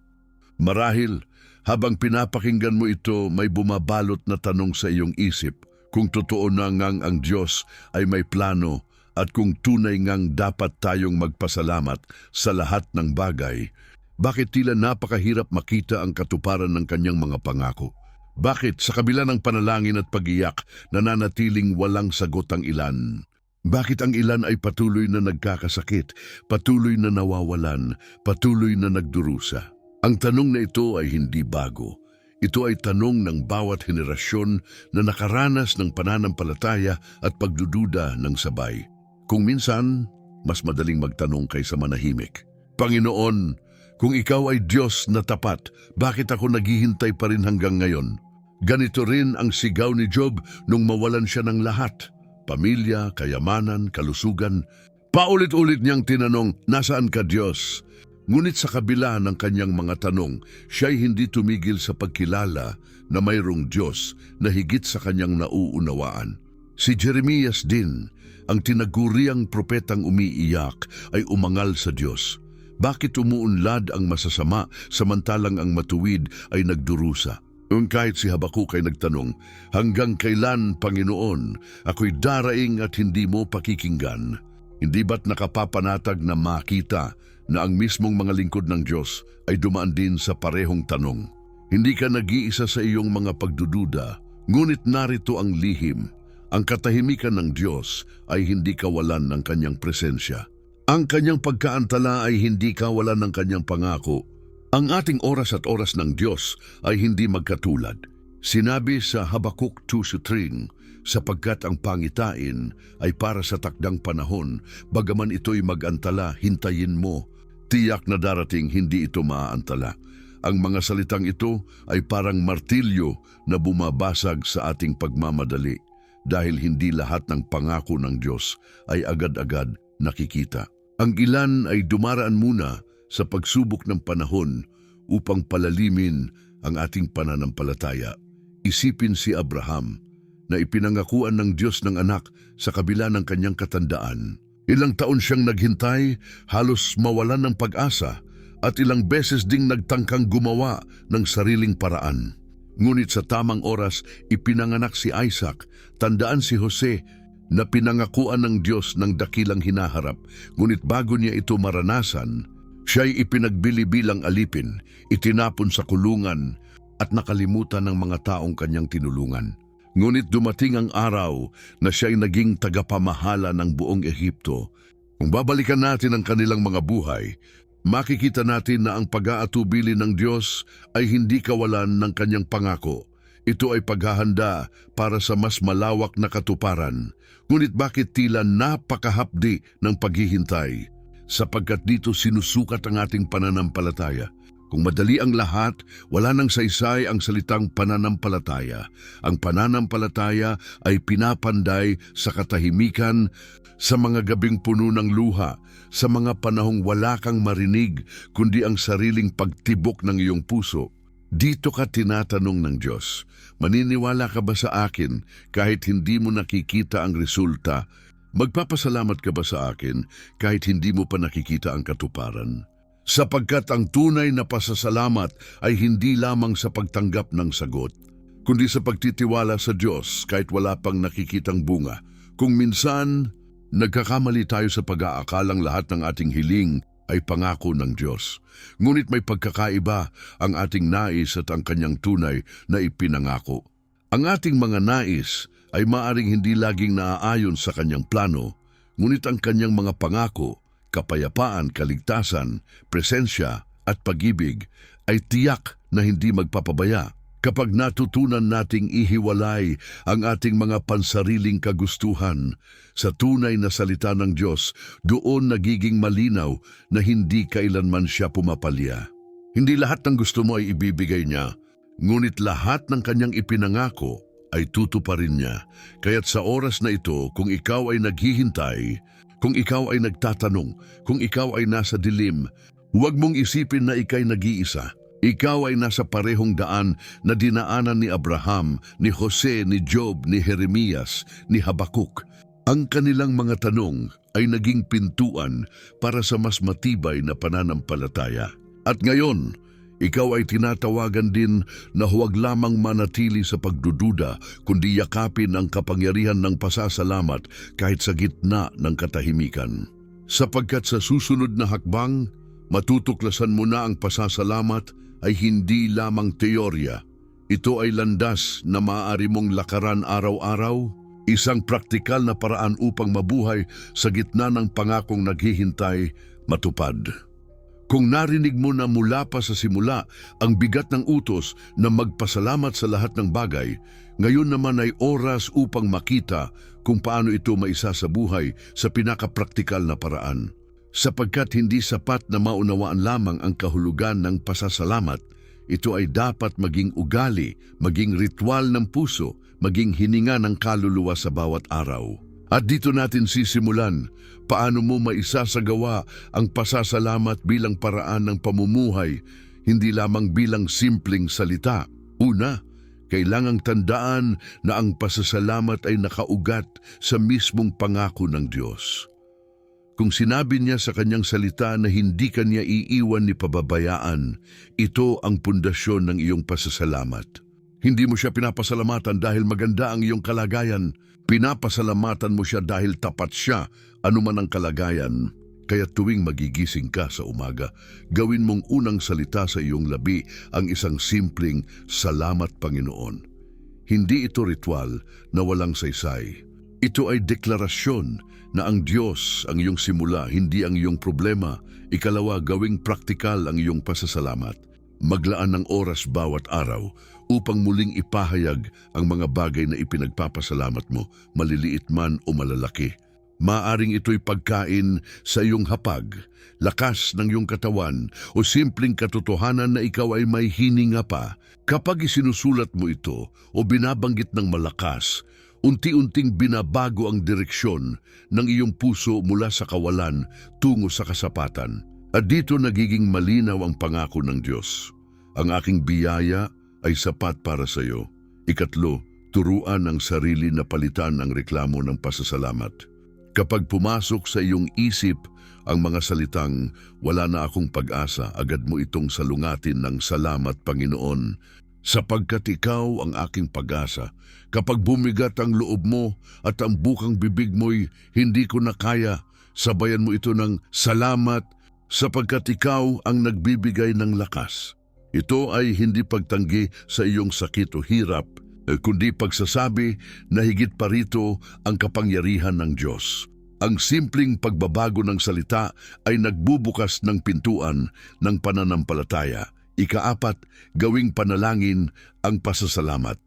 Marahil, habang pinapakinggan mo ito, may bumabalot na tanong sa iyong isip kung totoo na ngang ang Diyos ay may plano at kung tunay ngang dapat tayong magpasalamat sa lahat ng bagay. Bakit tila napakahirap makita ang katuparan ng kanyang mga pangako? Bakit sa kabila ng panalangin at pag-iyak, nananatiling walang sagot ang ilan? Bakit ang ilan ay patuloy na nagkakasakit, patuloy na nawawalan, patuloy na nagdurusa? Ang tanong na ito ay hindi bago. Ito ay tanong ng bawat henerasyon na nakaranas ng pananampalataya at pagdududa ng sabay. Kung minsan, mas madaling magtanong kaysa manahimik. Panginoon, kung ikaw ay Diyos na tapat, bakit ako naghihintay pa rin hanggang ngayon? Ganito rin ang sigaw ni Job nung mawalan siya ng lahat. Pamilya, kayamanan, kalusugan. Paulit-ulit niyang tinanong, nasaan ka Diyos? Ngunit sa kabila ng kanyang mga tanong, siya'y hindi tumigil sa pagkilala na mayroong Diyos na higit sa kanyang nauunawaan. Si Jeremias din, ang tinaguriang propetang umiiyak, ay umangal sa Diyos. Bakit umuunlad ang masasama samantalang ang matuwid ay nagdurusa? Kahit si Habakuk ay nagtanong, hanggang kailan, Panginoon, ako'y daraing at hindi mo pakikinggan? Hindi ba't nakapapanatag na makita na ang mismong mga lingkod ng Diyos ay dumaan din sa parehong tanong? Hindi ka nag-iisa sa iyong mga pagdududa, ngunit narito ang lihim. Ang katahimikan ng Diyos ay hindi kawalan ng kanyang presensya. Ang kanyang pagkaantala ay hindi kawalan ng kanyang pangako. Ang ating oras at oras ng Diyos ay hindi magkatulad. Sinabi sa Habakuk 2:3, sapagkat ang pangitain ay para sa takdang panahon, bagaman ito'y mag-antala, hintayin mo. Tiyak na darating, hindi ito maaantala. Ang mga salitang ito ay parang martilyo na bumabasag sa ating pagmamadali, dahil hindi lahat ng pangako ng Diyos ay agad-agad nakikita. Ang ilan ay dumaraan muna sa pagsubok ng panahon upang palalimin ang ating pananampalataya. Isipin si Abraham na ipinangakuan ng Diyos ng anak sa kabila ng kanyang katandaan. Ilang taon siyang naghintay, halos mawalan ng pag-asa, at ilang beses ding nagtangkang gumawa ng sariling paraan. Ngunit sa tamang oras, ipinanganak si Isaac. Tandaan si Jose na pinangakuan ng Diyos ng dakilang hinaharap. Ngunit bago niya ito maranasan, siya'y ipinagbili bilang alipin, itinapon sa kulungan, at nakalimutan ng mga taong kanyang tinulungan. Ngunit dumating ang araw na siya'y naging tagapamahala ng buong Ehipto. Kung babalikan natin ang kanilang mga buhay, makikita natin na ang pag-aatubili ng Diyos ay hindi kawalan ng kanyang pangako. Ito ay paghahanda para sa mas malawak na katuparan. Ngunit bakit tila napakahapdi ng paghihintay? Sapagkat dito sinusukat ang ating pananampalataya. Kung madali ang lahat, wala nang saysay ang salitang pananampalataya. Ang pananampalataya ay pinapanday sa katahimikan, sa mga gabing puno ng luha, sa mga panahong wala kang marinig, kundi ang sariling pagtibok ng iyong puso. Dito ka tinatanong ng Diyos, maniniwala ka ba sa akin kahit hindi mo nakikita ang resulta? Magpapasalamat ka ba sa akin kahit hindi mo pa nakikita ang katuparan? Sapagkat ang tunay na pasasalamat ay hindi lamang sa pagtanggap ng sagot, kundi sa pagtitiwala sa Diyos kahit wala pang nakikitang bunga. Kung minsan, nagkakamali tayo sa pag-aakalang lahat ng ating hiling ay pangako ng Diyos. Ngunit may pagkakaiba ang ating nais at ang kanyang tunay na ipinangako. Ang ating mga nais ay maaring hindi laging naaayon sa kanyang plano, ngunit ang kanyang mga pangako, kapayapaan, kaligtasan, presensya at pag-ibig ay tiyak na hindi magpapabaya. Kapag natutunan nating ihiwalay ang ating mga pansariling kagustuhan sa tunay na salita ng Diyos, doon nagiging malinaw na hindi kailanman siya pumapalya. Hindi lahat ng gusto mo ay ibibigay niya, ngunit lahat ng kanyang ipinangako ay tutuparin niya. Kaya't sa oras na ito, kung ikaw ay naghihintay, kung ikaw ay nagtatanong, kung ikaw ay nasa dilim, huwag mong isipin na ika'y nag-iisa. Ikaw ay nasa parehong daan na dinaanan ni Abraham, ni Jose, ni Job, ni Jeremias, ni Habakuk. Ang kanilang mga tanong ay naging pintuan para sa mas matibay na pananampalataya. At ngayon, ikaw ay tinatawagan din na huwag lamang manatili sa pagdududa, kundi yakapin ang kapangyarihan ng pasasalamat kahit sa gitna ng katahimikan. Sapagkat sa susunod na hakbang, matutuklasan mo na ang pasasalamat ay hindi lamang teorya. Ito ay landas na maaari mong lakaran araw-araw, isang praktikal na paraan upang mabuhay sa gitna ng pangakong naghihintay matupad. Kung narinig mo na mula pa sa simula ang bigat ng utos na magpasalamat sa lahat ng bagay, ngayon naman ay oras upang makita kung paano ito maisasabuhay sa pinakapraktikal na paraan. Sapagkat hindi sapat na maunawaan lamang ang kahulugan ng pasasalamat, ito ay dapat maging ugali, maging ritual ng puso, maging hininga ng kaluluwa sa bawat araw. At dito natin sisimulan, paano mo maisasagawa ang pasasalamat bilang paraan ng pamumuhay, hindi lamang bilang simpleng salita. Una, kailangang tandaan na ang pasasalamat ay nakaugat sa mismong pangako ng Diyos. Kung sinabi niya sa kanyang salita na hindi kanya iiwan ni pababayaan, ito ang pundasyon ng iyong pasasalamat. Hindi mo siya pinapasalamatan dahil maganda ang iyong kalagayan. Pinapasalamatan mo siya dahil tapat siya, anuman ang kalagayan. Kaya tuwing magigising ka sa umaga, gawin mong unang salita sa iyong labi ang isang simpleng "Salamat Panginoon." Hindi ito ritual na walang saysay. Ito ay deklarasyon na ang Diyos ang iyong simula, hindi ang iyong problema. Ikalawa, gawing praktikal ang iyong pasasalamat. Maglaan ng oras bawat araw upang muling ipahayag ang mga bagay na ipinagpapasalamat mo, maliliit man o malalaki. Maaring ito'y pagkain sa iyong hapag, lakas ng iyong katawan, o simpleng katotohanan na ikaw ay may hininga pa. Kapag isinusulat mo ito o binabanggit ng malakas, unti-unting binabago ang direksyon ng iyong puso mula sa kawalan tungo sa kasapatan. At dito nagiging malinaw ang pangako ng Diyos. Ang aking biyaya ay sapat para sa iyo. Ikatlo, turuan ang sarili na palitan ang reklamo ng pasasalamat. Kapag pumasok sa iyong isip ang mga salitang, wala na akong pag-asa, agad mo itong salungatin ng salamat Panginoon, sapagkat ikaw ang aking pag-asa. Kapag bumigat ang loob mo at ang bukang bibig mo'y hindi ko na kaya, sabayan mo ito ng salamat, sapagkat ikaw ang nagbibigay ng lakas. Ito ay hindi pagtanggi sa iyong sakit o hirap, kundi pagsasabi na higit pa rito ang kapangyarihan ng Diyos. Ang simpleng pagbabago ng salita ay nagbubukas ng pintuan ng pananampalataya. Ikaapat, gawing panalangin ang pasasalamat.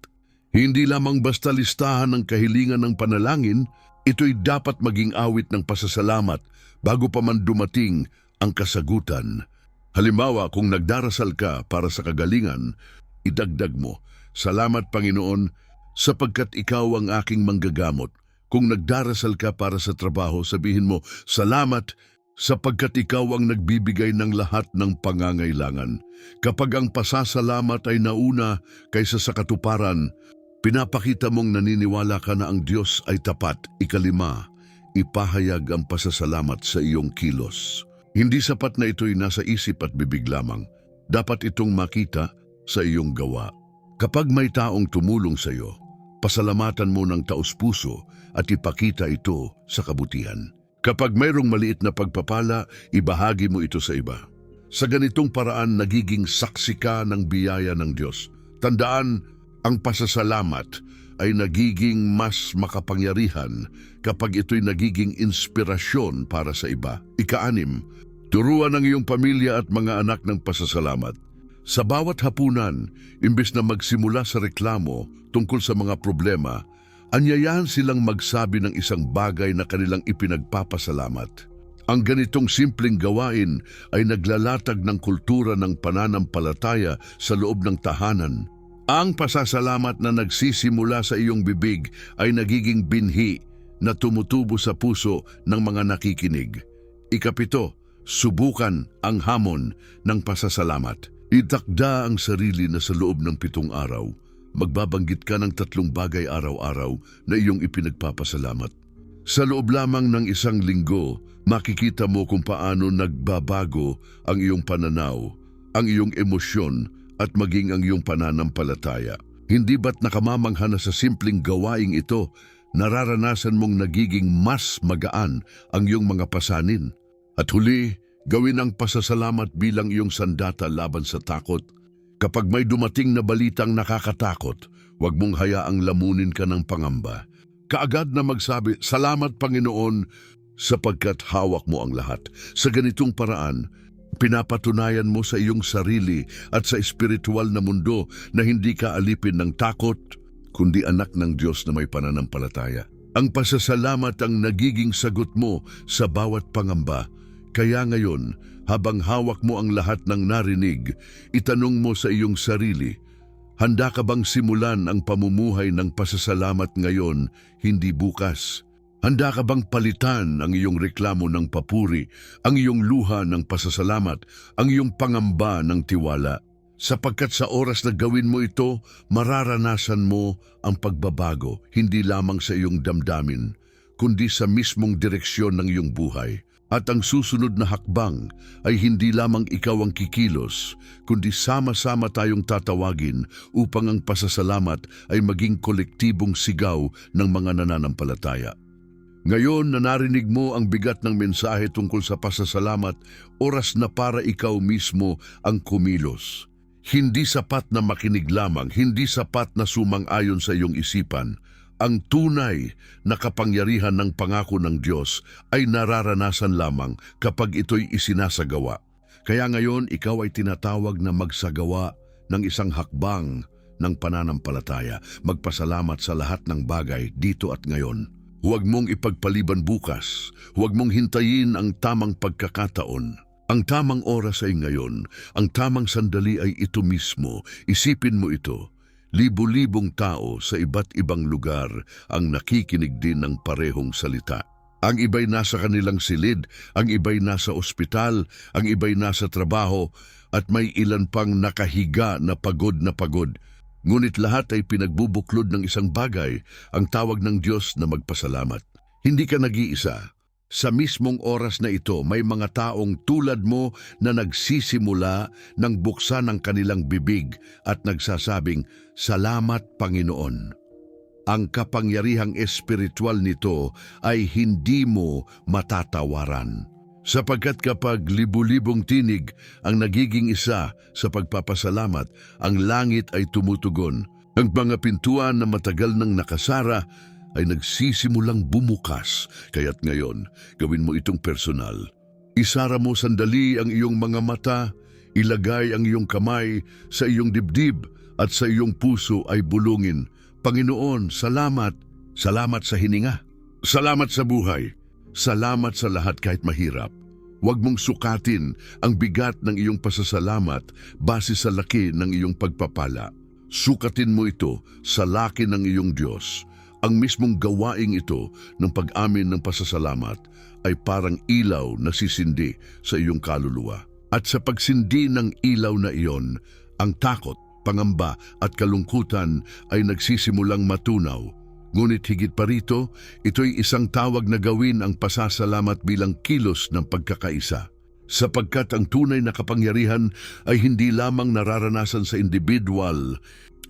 Hindi lamang basta listahan ng kahilingan ng panalangin, ito'y dapat maging awit ng pasasalamat bago pa man dumating ang kasagutan. Halimbawa, kung nagdarasal ka para sa kagalingan, idagdag mo, "Salamat Panginoon, sapagkat ikaw ang aking manggagamot." Kung nagdarasal ka para sa trabaho, sabihin mo, "Salamat, sapagkat ikaw ang nagbibigay ng lahat ng pangangailangan." Kapag ang pasasalamat ay nauna kaysa sa katuparan, pinapakita mong naniniwala ka na ang Diyos ay tapat. Ikalima, ipahayag ang pasasalamat sa iyong kilos. Hindi sapat na ito'y nasa isip at bibig lamang. Dapat itong makita sa iyong gawa. Kapag may taong tumulong sa iyo, pasalamatan mo ng taos-puso at ipakita ito sa kabutihan. Kapag mayroong maliit na pagpapala, ibahagi mo ito sa iba. Sa ganitong paraan, nagiging saksi ka ng biyaya ng Diyos. Tandaan, ang pasasalamat ay nagiging mas makapangyarihan kapag ito'y nagiging inspirasyon para sa iba. Ika-anim, turuan ang iyong pamilya at mga anak ng pasasalamat. Sa bawat hapunan, imbes na magsimula sa reklamo tungkol sa mga problema, anyayahan silang magsabi ng isang bagay na kanilang ipinagpapasalamat. Ang ganitong simpleng gawain ay naglalatag ng kultura ng pananampalataya sa loob ng tahanan. Ang pasasalamat na nagsisimula sa iyong bibig ay nagiging binhi na tumutubo sa puso ng mga nakikinig. Ikapito, subukan ang hamon ng pasasalamat. Itakda ang sarili na sa loob ng 7 araw, magbabanggit ka ng 3 bagay araw-araw na iyong ipinagpapasalamat. Sa loob lamang ng 1 linggo, makikita mo kung paano nagbabago ang iyong pananaw, ang iyong emosyon at maging ang iyong pananampalataya. Hindi ba't nakamamangha na sa simpleng gawaing ito, nararanasan mong nagiging mas magaan ang iyong mga pasanin? At huli, gawin ang pasasalamat bilang iyong sandata laban sa takot. Kapag may dumating na balitang nakakatakot, huwag mong hayaang lamunin ka ng pangamba. Kaagad na magsabi, "Salamat Panginoon, sapagkat hawak mo ang lahat." Sa ganitong paraan, pinapatunayan mo sa iyong sarili at sa espiritual na mundo na hindi ka alipin ng takot, kundi anak ng Diyos na may pananampalataya. Ang pasasalamat ang nagiging sagot mo sa bawat pangamba. Kaya ngayon, habang hawak mo ang lahat ng narinig, itanong mo sa iyong sarili, handa ka bang simulan ang pamumuhay ng pasasalamat ngayon, hindi bukas? Handa ka bang palitan ang iyong reklamo ng papuri, ang iyong luha ng pasasalamat, ang iyong pangamba ng tiwala? Sapagkat sa oras na gawin mo ito, mararanasan mo ang pagbabago, hindi lamang sa iyong damdamin, kundi sa mismong direksyon ng iyong buhay. At ang susunod na hakbang ay hindi lamang ikaw ang kikilos, kundi sama-sama tayong tatawagin upang ang pasasalamat ay maging kolektibong sigaw ng mga nananampalataya. Ngayon na narinig mo ang bigat ng mensahe tungkol sa pasasalamat, oras na para ikaw mismo ang kumilos. Hindi sapat na makinig lamang, hindi sapat na sumang-ayon sa iyong isipan. Ang tunay na kapangyarihan ng pangako ng Diyos ay nararanasan lamang kapag ito'y isinasagawa. Kaya ngayon, ikaw ay tinatawag na magsagawa ng isang hakbang ng pananampalataya, magpasalamat sa lahat ng bagay dito at ngayon. Huwag mong ipagpaliban bukas, huwag mong hintayin ang tamang pagkakataon. Ang tamang oras ay ngayon, ang tamang sandali ay ito mismo. Isipin mo ito. Libo-libong tao sa iba't ibang lugar ang nakikinig din ng parehong salita. Ang iba'y nasa kanilang silid, ang iba'y nasa ospital, ang iba'y nasa trabaho, at may ilan pang nakahiga na pagod na pagod. Ngunit lahat ay pinagbubuklod ng isang bagay, ang tawag ng Diyos na magpasalamat. Hindi ka nag-iisa. Sa mismong oras na ito, may mga taong tulad mo na nagsisimula ng buksan ang kanilang bibig at nagsasabing, "Salamat, Panginoon." Ang kapangyarihang espiritual nito ay hindi mo matatawaran. Sapagkat kapag libu-libong tinig ang nagiging isa sa pagpapasalamat, ang langit ay tumutugon. Ang mga pintuan na matagal nang nakasara ay nagsisimulang bumukas. Kaya't ngayon, gawin mo itong personal. Isara mo sandali ang iyong mga mata, ilagay ang iyong kamay sa iyong dibdib at sa iyong puso ay bulungin, "Panginoon, salamat. Salamat sa hininga. Salamat sa buhay. Salamat sa lahat kahit mahirap." Huwag mong sukatin ang bigat ng iyong pasasalamat base sa laki ng iyong pagpapala. Sukatin mo ito sa laki ng iyong Diyos. Ang mismong gawaing ito ng pag-amin ng pasasalamat ay parang ilaw na sisindi sa iyong kaluluwa. At sa pagsindi ng ilaw na iyon, ang takot, pangamba at kalungkutan ay nagsisimulang matunaw. Ngunit higit pa rito, ito'y isang tawag na gawin ang pasasalamat bilang kilos ng pagkakaisa. Sapagkat ang tunay na kapangyarihan ay hindi lamang nararanasan sa individual,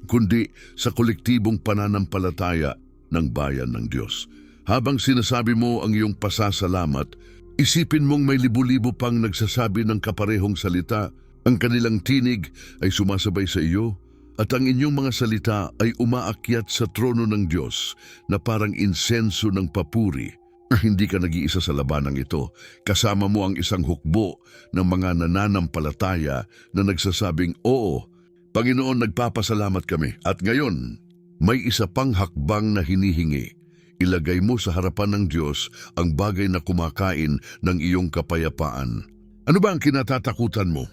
kundi sa kolektibong pananampalataya ng bayan ng Diyos. Habang sinasabi mo ang iyong pasasalamat, isipin mong may libu-libo pang nagsasabi ng kaparehong salita. Ang kanilang tinig ay sumasabay sa iyo at ang inyong mga salita ay umaakyat sa trono ng Diyos na parang insenso ng papuri. Hindi ka nag-iisa sa labanang ito. Kasama mo ang isang hukbo ng mga nananampalataya na nagsasabing, "Oo, Panginoon, nagpapasalamat kami." At ngayon, may isa pang hakbang na hinihingi. Ilagay mo sa harapan ng Diyos ang bagay na kumakain ng iyong kapayapaan. Ano ba ang kinatatakutan mo?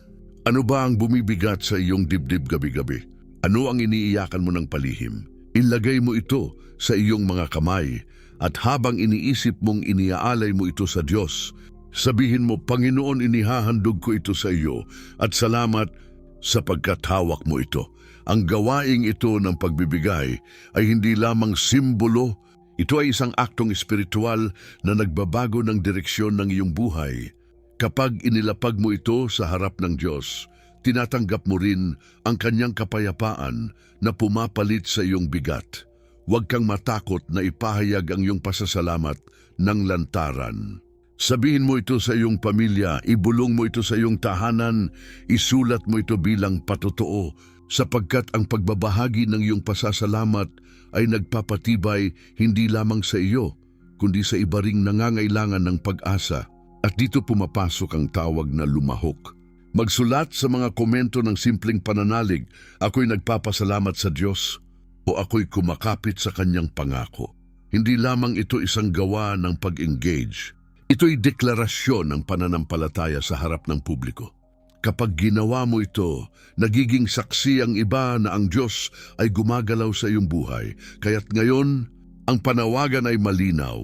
Ano ba ang bumibigat sa iyong dibdib gabi-gabi? Ano ang iniiyakan mo ng palihim? Ilagay mo ito sa iyong mga kamay at habang iniisip mong iniaalay mo ito sa Diyos, sabihin mo, "Panginoon, inihahandog ko ito sa iyo at salamat sapagkat hawak mo ito." Ang gawaing ito ng pagbibigay ay hindi lamang simbolo, ito ay isang aktong espiritual na nagbabago ng direksyon ng iyong buhay. Kapag inilapag mo ito sa harap ng Diyos, tinatanggap mo rin ang kanyang kapayapaan na pumapalit sa iyong bigat. Huwag kang matakot na ipahayag ang iyong pasasalamat ng lantaran. Sabihin mo ito sa iyong pamilya, ibulong mo ito sa iyong tahanan, isulat mo ito bilang patotoo, sapagkat ang pagbabahagi ng iyong pasasalamat ay nagpapatibay hindi lamang sa iyo, kundi sa iba ring nangangailangan ng pag-asa. At dito pumapasok ang tawag na lumahok. Magsulat sa mga komento ng simpleng pananalig, "Ako'y nagpapasalamat sa Diyos" o "Ako'y kumakapit sa kanyang pangako." Hindi lamang ito isang gawa ng pag-engage. Ito'y deklarasyon ng pananampalataya sa harap ng publiko. Kapag ginawa mo ito, nagiging saksi ang iba na ang Diyos ay gumagalaw sa iyong buhay. Kaya't ngayon, ang panawagan ay malinaw.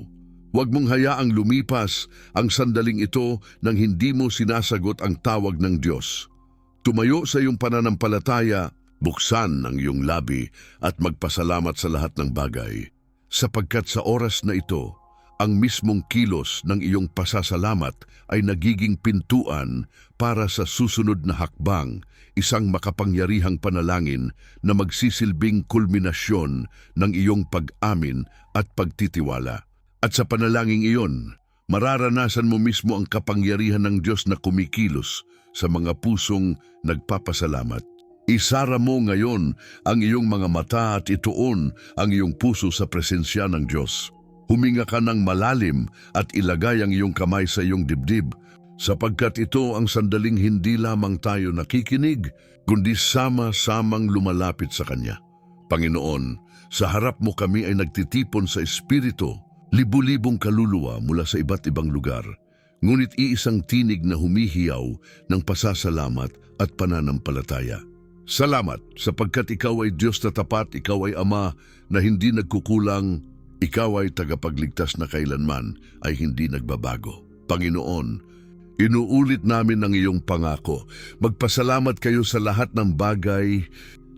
Huwag mong hayaang lumipas ang sandaling ito nang hindi mo sinasagot ang tawag ng Diyos. Tumayo sa iyong pananampalataya, buksan ang iyong labi at magpasalamat sa lahat ng bagay. Sapagkat sa oras na ito, ang mismong kilos ng iyong pasasalamat ay nagiging pintuan para sa susunod na hakbang, isang makapangyarihang panalangin na magsisilbing kulminasyon ng iyong pag-amin at pagtitiwala. At sa panalangin iyon, mararanasan mo mismo ang kapangyarihan ng Diyos na kumikilos sa mga pusong nagpapasalamat. Isara mo ngayon ang iyong mga mata at ituon ang iyong puso sa presensya ng Diyos. Huminga ka ng malalim at ilagay ang iyong kamay sa iyong dibdib, sapagkat ito ang sandaling hindi lamang tayo nakikinig, kundi sama-samang lumalapit sa Kanya. Panginoon, sa harap mo kami ay nagtitipon sa Espiritu, libu-libong kaluluwa mula sa iba't ibang lugar, ngunit iisang tinig na humihiyaw ng pasasalamat at pananampalataya. Salamat sapagkat Ikaw ay Diyos na tapat, Ikaw ay Ama na hindi nagkukulang, Ikaw ay tagapagligtas na kailanman ay hindi nagbabago. Panginoon, inuulit namin ang iyong pangako. Magpasalamat kayo sa lahat ng bagay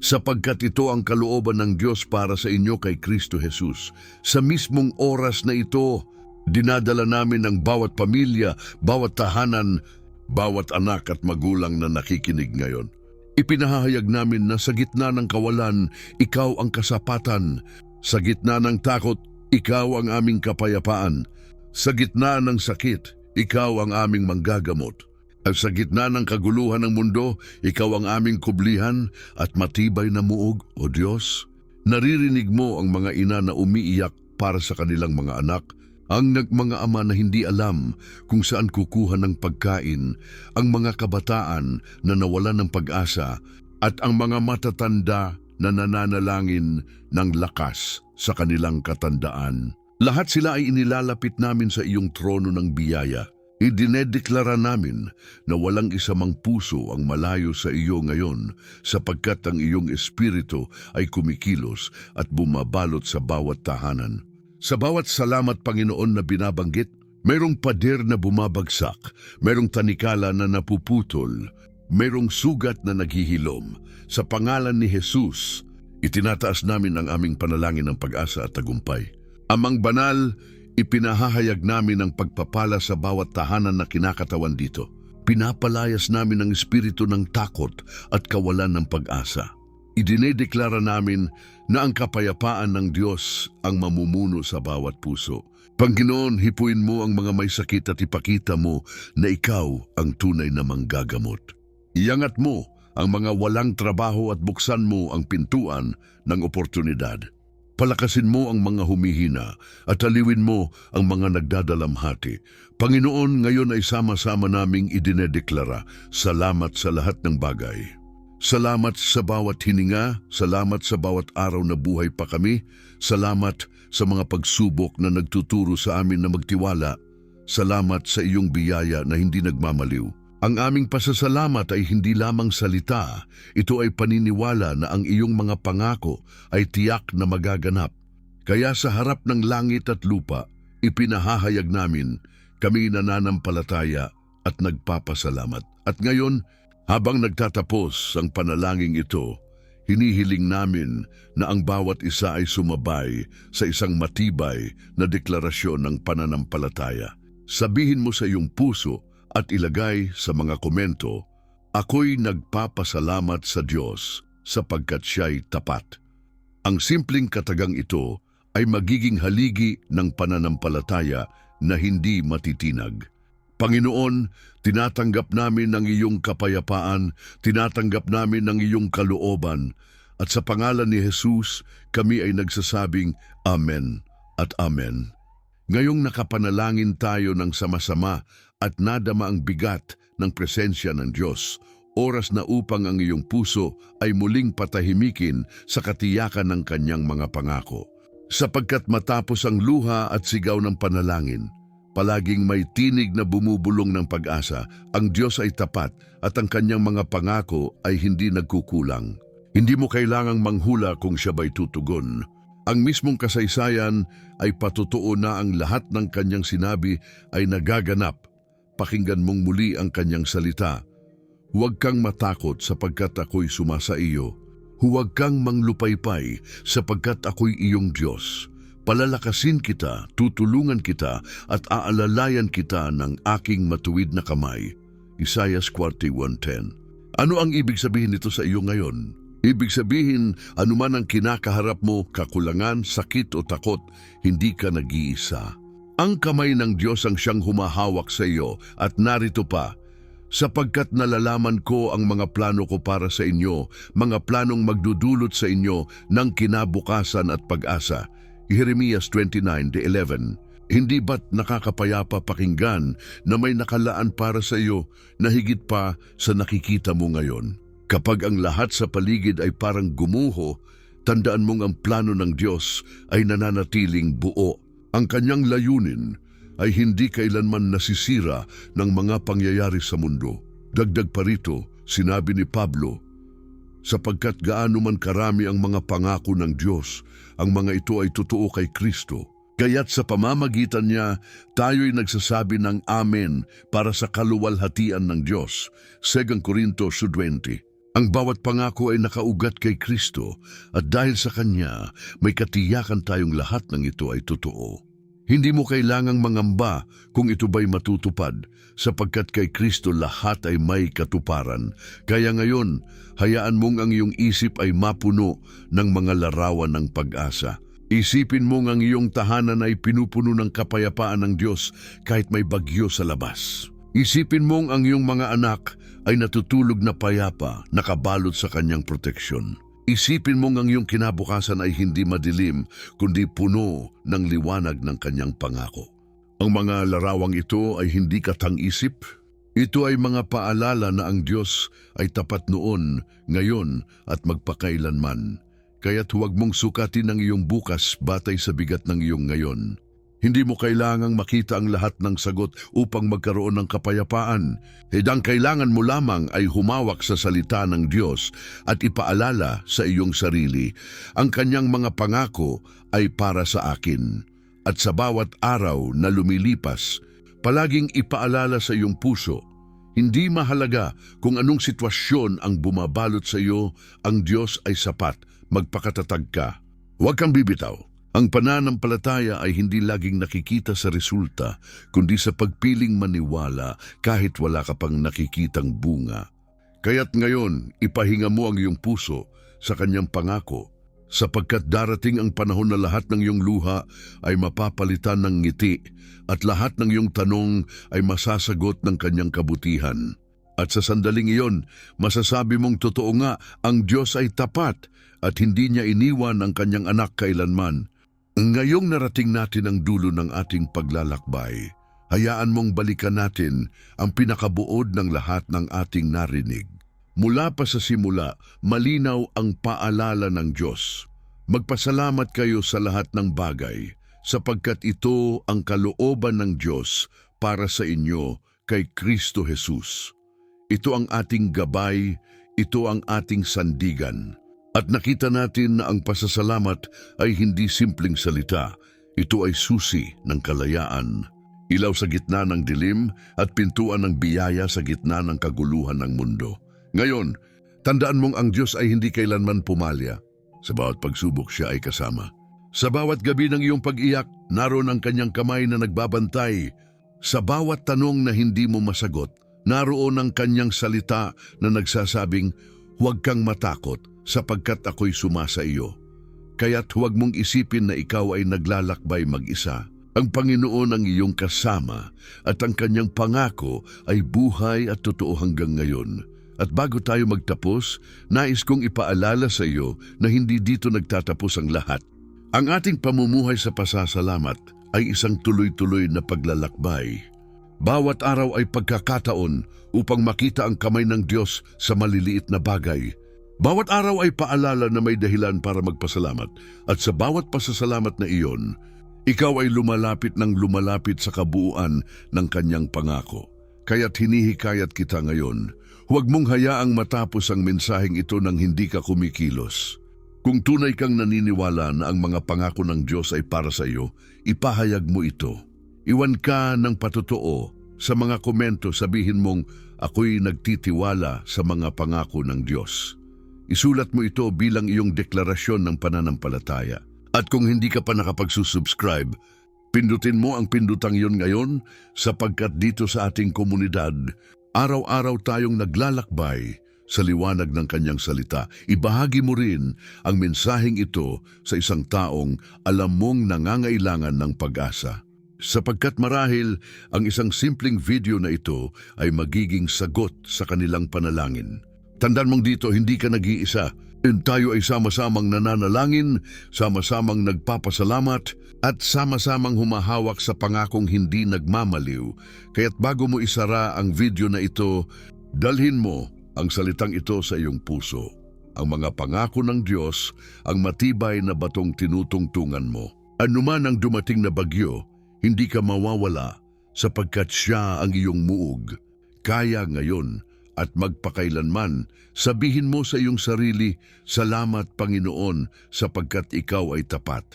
sapagkat ito ang kalooban ng Diyos para sa inyo kay Kristo Jesus. Sa mismong oras na ito, dinadala namin ang bawat pamilya, bawat tahanan, bawat anak at magulang na nakikinig ngayon. Ipinahayag namin na sa gitna ng kawalan, ikaw ang kasapatan. Sa gitna ng takot, ikaw ang aming kapayapaan. Sa gitna ng sakit, ikaw ang aming manggagamot. At sa gitna ng kaguluhan ng mundo, ikaw ang aming kublihan at matibay na muog, O Diyos. Naririnig mo ang mga ina na umiiyak para sa kanilang mga anak, ang mga ama na hindi alam kung saan kukuha ng pagkain, ang mga kabataan na nawalan ng pag-asa, at ang mga matatanda na nananalangin ng lakas sa kanilang katandaan. Lahat sila ay inilalapit namin sa iyong trono ng biyaya. Idinedeklara namin na walang isa mang puso ang malayo sa iyo ngayon sapagkat ang iyong espiritu ay kumikilos at bumabalot sa bawat tahanan. Sa bawat salamat, Panginoon, na binabanggit, mayroong pader na bumabagsak, mayroong tanikala na napuputol, mayroong sugat na naghihilom. Sa pangalan ni Jesus, itinataas namin ang aming panalangin ng pag-asa at tagumpay. Amang banal, ipinahahayag namin ang pagpapala sa bawat tahanan na kinakatawan dito. Pinapalayas namin ang espiritu ng takot at kawalan ng pag-asa. Idinedeklara namin na ang kapayapaan ng Diyos ang mamumuno sa bawat puso. Panginoon, hipuin mo ang mga may sakit at ipakita mo na ikaw ang tunay na manggagamot. Iangat mo ang mga walang trabaho at buksan mo ang pintuan ng oportunidad. Palakasin mo ang mga humihina at aliwin mo ang mga nagdadalamhati. Panginoon, ngayon ay sama-sama naming idinedeklara, salamat sa lahat ng bagay. Salamat sa bawat hininga, salamat sa bawat araw na buhay pa kami, salamat sa mga pagsubok na nagtuturo sa amin na magtiwala, salamat sa iyong biyaya na hindi nagmamaliw. Ang aming pasasalamat ay hindi lamang salita, ito ay paniniwala na ang iyong mga pangako ay tiyak na magaganap. Kaya sa harap ng langit at lupa, ipinahahayag namin, kami nananampalataya at nagpapasalamat. At ngayon, habang nagtatapos ang panalangin ito, hinihiling namin na ang bawat isa ay sumabay sa isang matibay na deklarasyon ng pananampalataya. Sabihin mo sa iyong puso at ilagay sa mga komento, ako'y nagpapasalamat sa Diyos sapagkat siya'y tapat. Ang simpleng katagang ito ay magiging haligi ng pananampalataya na hindi matitinag. Panginoon, tinatanggap namin ang iyong kapayapaan, tinatanggap namin ang iyong kalooban, at sa pangalan ni Jesus, kami ay nagsasabing Amen at Amen. Ngayong nakapanalangin tayo ng sama-sama at nadama ang bigat ng presensya ng Diyos, oras na upang ang iyong puso ay muling patahimikin sa katiyakan ng kanyang mga pangako. Sapagkat matapos ang luha at sigaw ng panalangin, palaging may tinig na bumubulong ng pag-asa, ang Diyos ay tapat at ang kanyang mga pangako ay hindi nagkukulang. Hindi mo kailangang manghula kung siya ba'y tutugon. Ang mismong kasaysayan ay patutuo na ang lahat ng kanyang sinabi ay nagaganap. Pakinggan mong muli ang kanyang salita. Huwag kang matakot sapagkat ako'y sumasa iyo. Huwag kang manglupaypay sapagkat ako'y iyong Diyos. Palalakasin kita, tutulungan kita, at aalalayan kita ng aking matuwid na kamay. Isaiah 41:10. Ano ang ibig sabihin nito sa iyo ngayon? Ibig sabihin, anuman ang kinakaharap mo, kakulangan, sakit o takot, hindi ka nag-iisa. Ang kamay ng Diyos ang siyang humahawak sa iyo at narito pa, sapagkat nalalaman ko ang mga plano ko para sa inyo, mga planong magdudulot sa inyo ng kinabukasan at pag-asa. Jeremiah 29:11. Hindi ba't nakakapayapa pakinggan na may nakalaan para sa iyo na higit pa sa nakikita mo ngayon? Kapag ang lahat sa paligid ay parang gumuho, tandaan mong ang plano ng Diyos ay nananatiling buo. Ang kanyang layunin ay hindi kailanman nasisira ng mga pangyayari sa mundo. Dagdag pa rito, sinabi ni Pablo, sapagkat gaano man karami ang mga pangako ng Diyos, ang mga ito ay totoo kay Kristo. Kaya't sa pamamagitan niya, tayo'y nagsasabi ng Amen para sa kaluwalhatian ng Diyos. 2 Korintos 20. Ang bawat pangako ay nakaugat kay Kristo at dahil sa Kanya, may katiyakan tayong lahat ng ito ay totoo. Hindi mo kailangang mangamba kung ito ba'y matutupad, sapagkat kay Kristo lahat ay may katuparan. Kaya ngayon, hayaan mong ang iyong isip ay mapuno ng mga larawan ng pag-asa. Isipin mong ang iyong tahanan ay pinupuno ng kapayapaan ng Diyos kahit may bagyo sa labas. Isipin mong ang iyong mga anak ay natutulog na payapa, nakabalot sa kanyang proteksyon. Isipin mong ang iyong kinabukasan ay hindi madilim, kundi puno ng liwanag ng kanyang pangako. Ang mga larawang ito ay hindi katang-isip. Ito ay mga paalala na ang Diyos ay tapat noon, ngayon at magpakailanman. Kaya't huwag mong sukatin ang iyong bukas batay sa bigat ng iyong ngayon. Hindi mo kailangang makita ang lahat ng sagot upang magkaroon ng kapayapaan. Ang kailangan mo lamang ay humawak sa salita ng Diyos at ipaalala sa iyong sarili. Ang kanyang mga pangako ay para sa akin. At sa bawat araw na lumilipas, palaging ipaalala sa iyong puso, hindi mahalaga kung anong sitwasyon ang bumabalot sa iyo, ang Diyos ay sapat. Magpakatatag ka. Huwag kang bibitaw. Ang pananampalataya ay hindi laging nakikita sa resulta, kundi sa pagpiling maniwala kahit wala ka pang nakikitang bunga. Kaya't ngayon, ipahinga mo ang iyong puso sa kanyang pangako, sapagkat darating ang panahon na lahat ng iyong luha ay mapapalitan ng ngiti at lahat ng iyong tanong ay masasagot ng kanyang kabutihan. At sa sandaling iyon, masasabi mong totoo nga, ang Diyos ay tapat at hindi niya iniwan ang kanyang anak kailanman. Ngayong narating natin ang dulo ng ating paglalakbay, hayaan mong balikan natin ang pinakabuod ng lahat ng ating narinig. Mula pa sa simula, malinaw ang paalala ng Diyos. Magpasalamat kayo sa lahat ng bagay, sapagkat ito ang kalooban ng Diyos para sa inyo kay Kristo Jesus. Ito ang ating gabay, ito ang ating sandigan. At nakita natin na ang pasasalamat ay hindi simpleng salita. Ito ay susi ng kalayaan. Ilaw sa gitna ng dilim at pintuan ng biyaya sa gitna ng kaguluhan ng mundo. Ngayon, tandaan mong ang Diyos ay hindi kailanman pumalya. Sa bawat pagsubok siya ay kasama. Sa bawat gabi ng iyong pag-iyak, naroon ang kanyang kamay na nagbabantay. Sa bawat tanong na hindi mo masagot, naroon ang kanyang salita na nagsasabing, "Huwag kang matakot, sapagkat ako'y sumasa iyo." Kaya't huwag mong isipin na ikaw ay naglalakbay mag-isa. Ang Panginoon ang iyong kasama at ang kanyang pangako ay buhay at totoo hanggang ngayon. At bago tayo magtapos, nais kong ipaalala sa iyo na hindi dito nagtatapos ang lahat. Ang ating pamumuhay sa pasasalamat ay isang tuloy-tuloy na paglalakbay. Bawat araw ay pagkakataon upang makita ang kamay ng Diyos sa maliliit na bagay. Bawat araw ay paalala na may dahilan para magpasalamat at sa bawat pasasalamat na iyon, ikaw ay lumalapit ng lumalapit sa kabuuan ng kanyang pangako. Kaya't hinihikayat kita ngayon, huwag mong hayaang matapos ang mensaheng ito nang hindi ka kumikilos. Kung tunay kang naniniwala na ang mga pangako ng Diyos ay para sa iyo, ipahayag mo ito. Iwan ka ng patotoo. Sa mga komento sabihin mong, ako'y nagtitiwala sa mga pangako ng Diyos. Isulat mo ito bilang iyong deklarasyon ng pananampalataya. At kung hindi ka pa nakapagsusubscribe, pindutin mo ang pindutang iyon ngayon sapagkat dito sa ating komunidad, araw-araw tayong naglalakbay sa liwanag ng kanyang salita. Ibahagi mo rin ang mensaheng ito sa isang taong alam mong nangangailangan ng pag-asa. Sapagkat marahil ang isang simpleng video na ito ay magiging sagot sa kanilang panalangin. Tandaan mong dito, hindi ka nag-iisa. Tayo ay sama-samang nananalangin, sama-samang nagpapasalamat, at sama-samang humahawak sa pangakong hindi nagmamaliw. Kaya't bago mo isara ang video na ito, dalhin mo ang salitang ito sa iyong puso. Ang mga pangako ng Diyos, ang matibay na batong tinutungtungan mo. Anuman ang dumating na bagyo, hindi ka mawawala sapagkat siya ang iyong muog. Kaya ngayon at magpakailanman, sabihin mo sa iyong sarili, "Salamat Panginoon sapagkat ikaw ay tapat."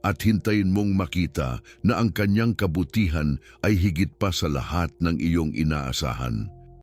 at hintayin mong makita na ang kanyang kabutihan ay higit pa sa lahat ng iyong inaasahan.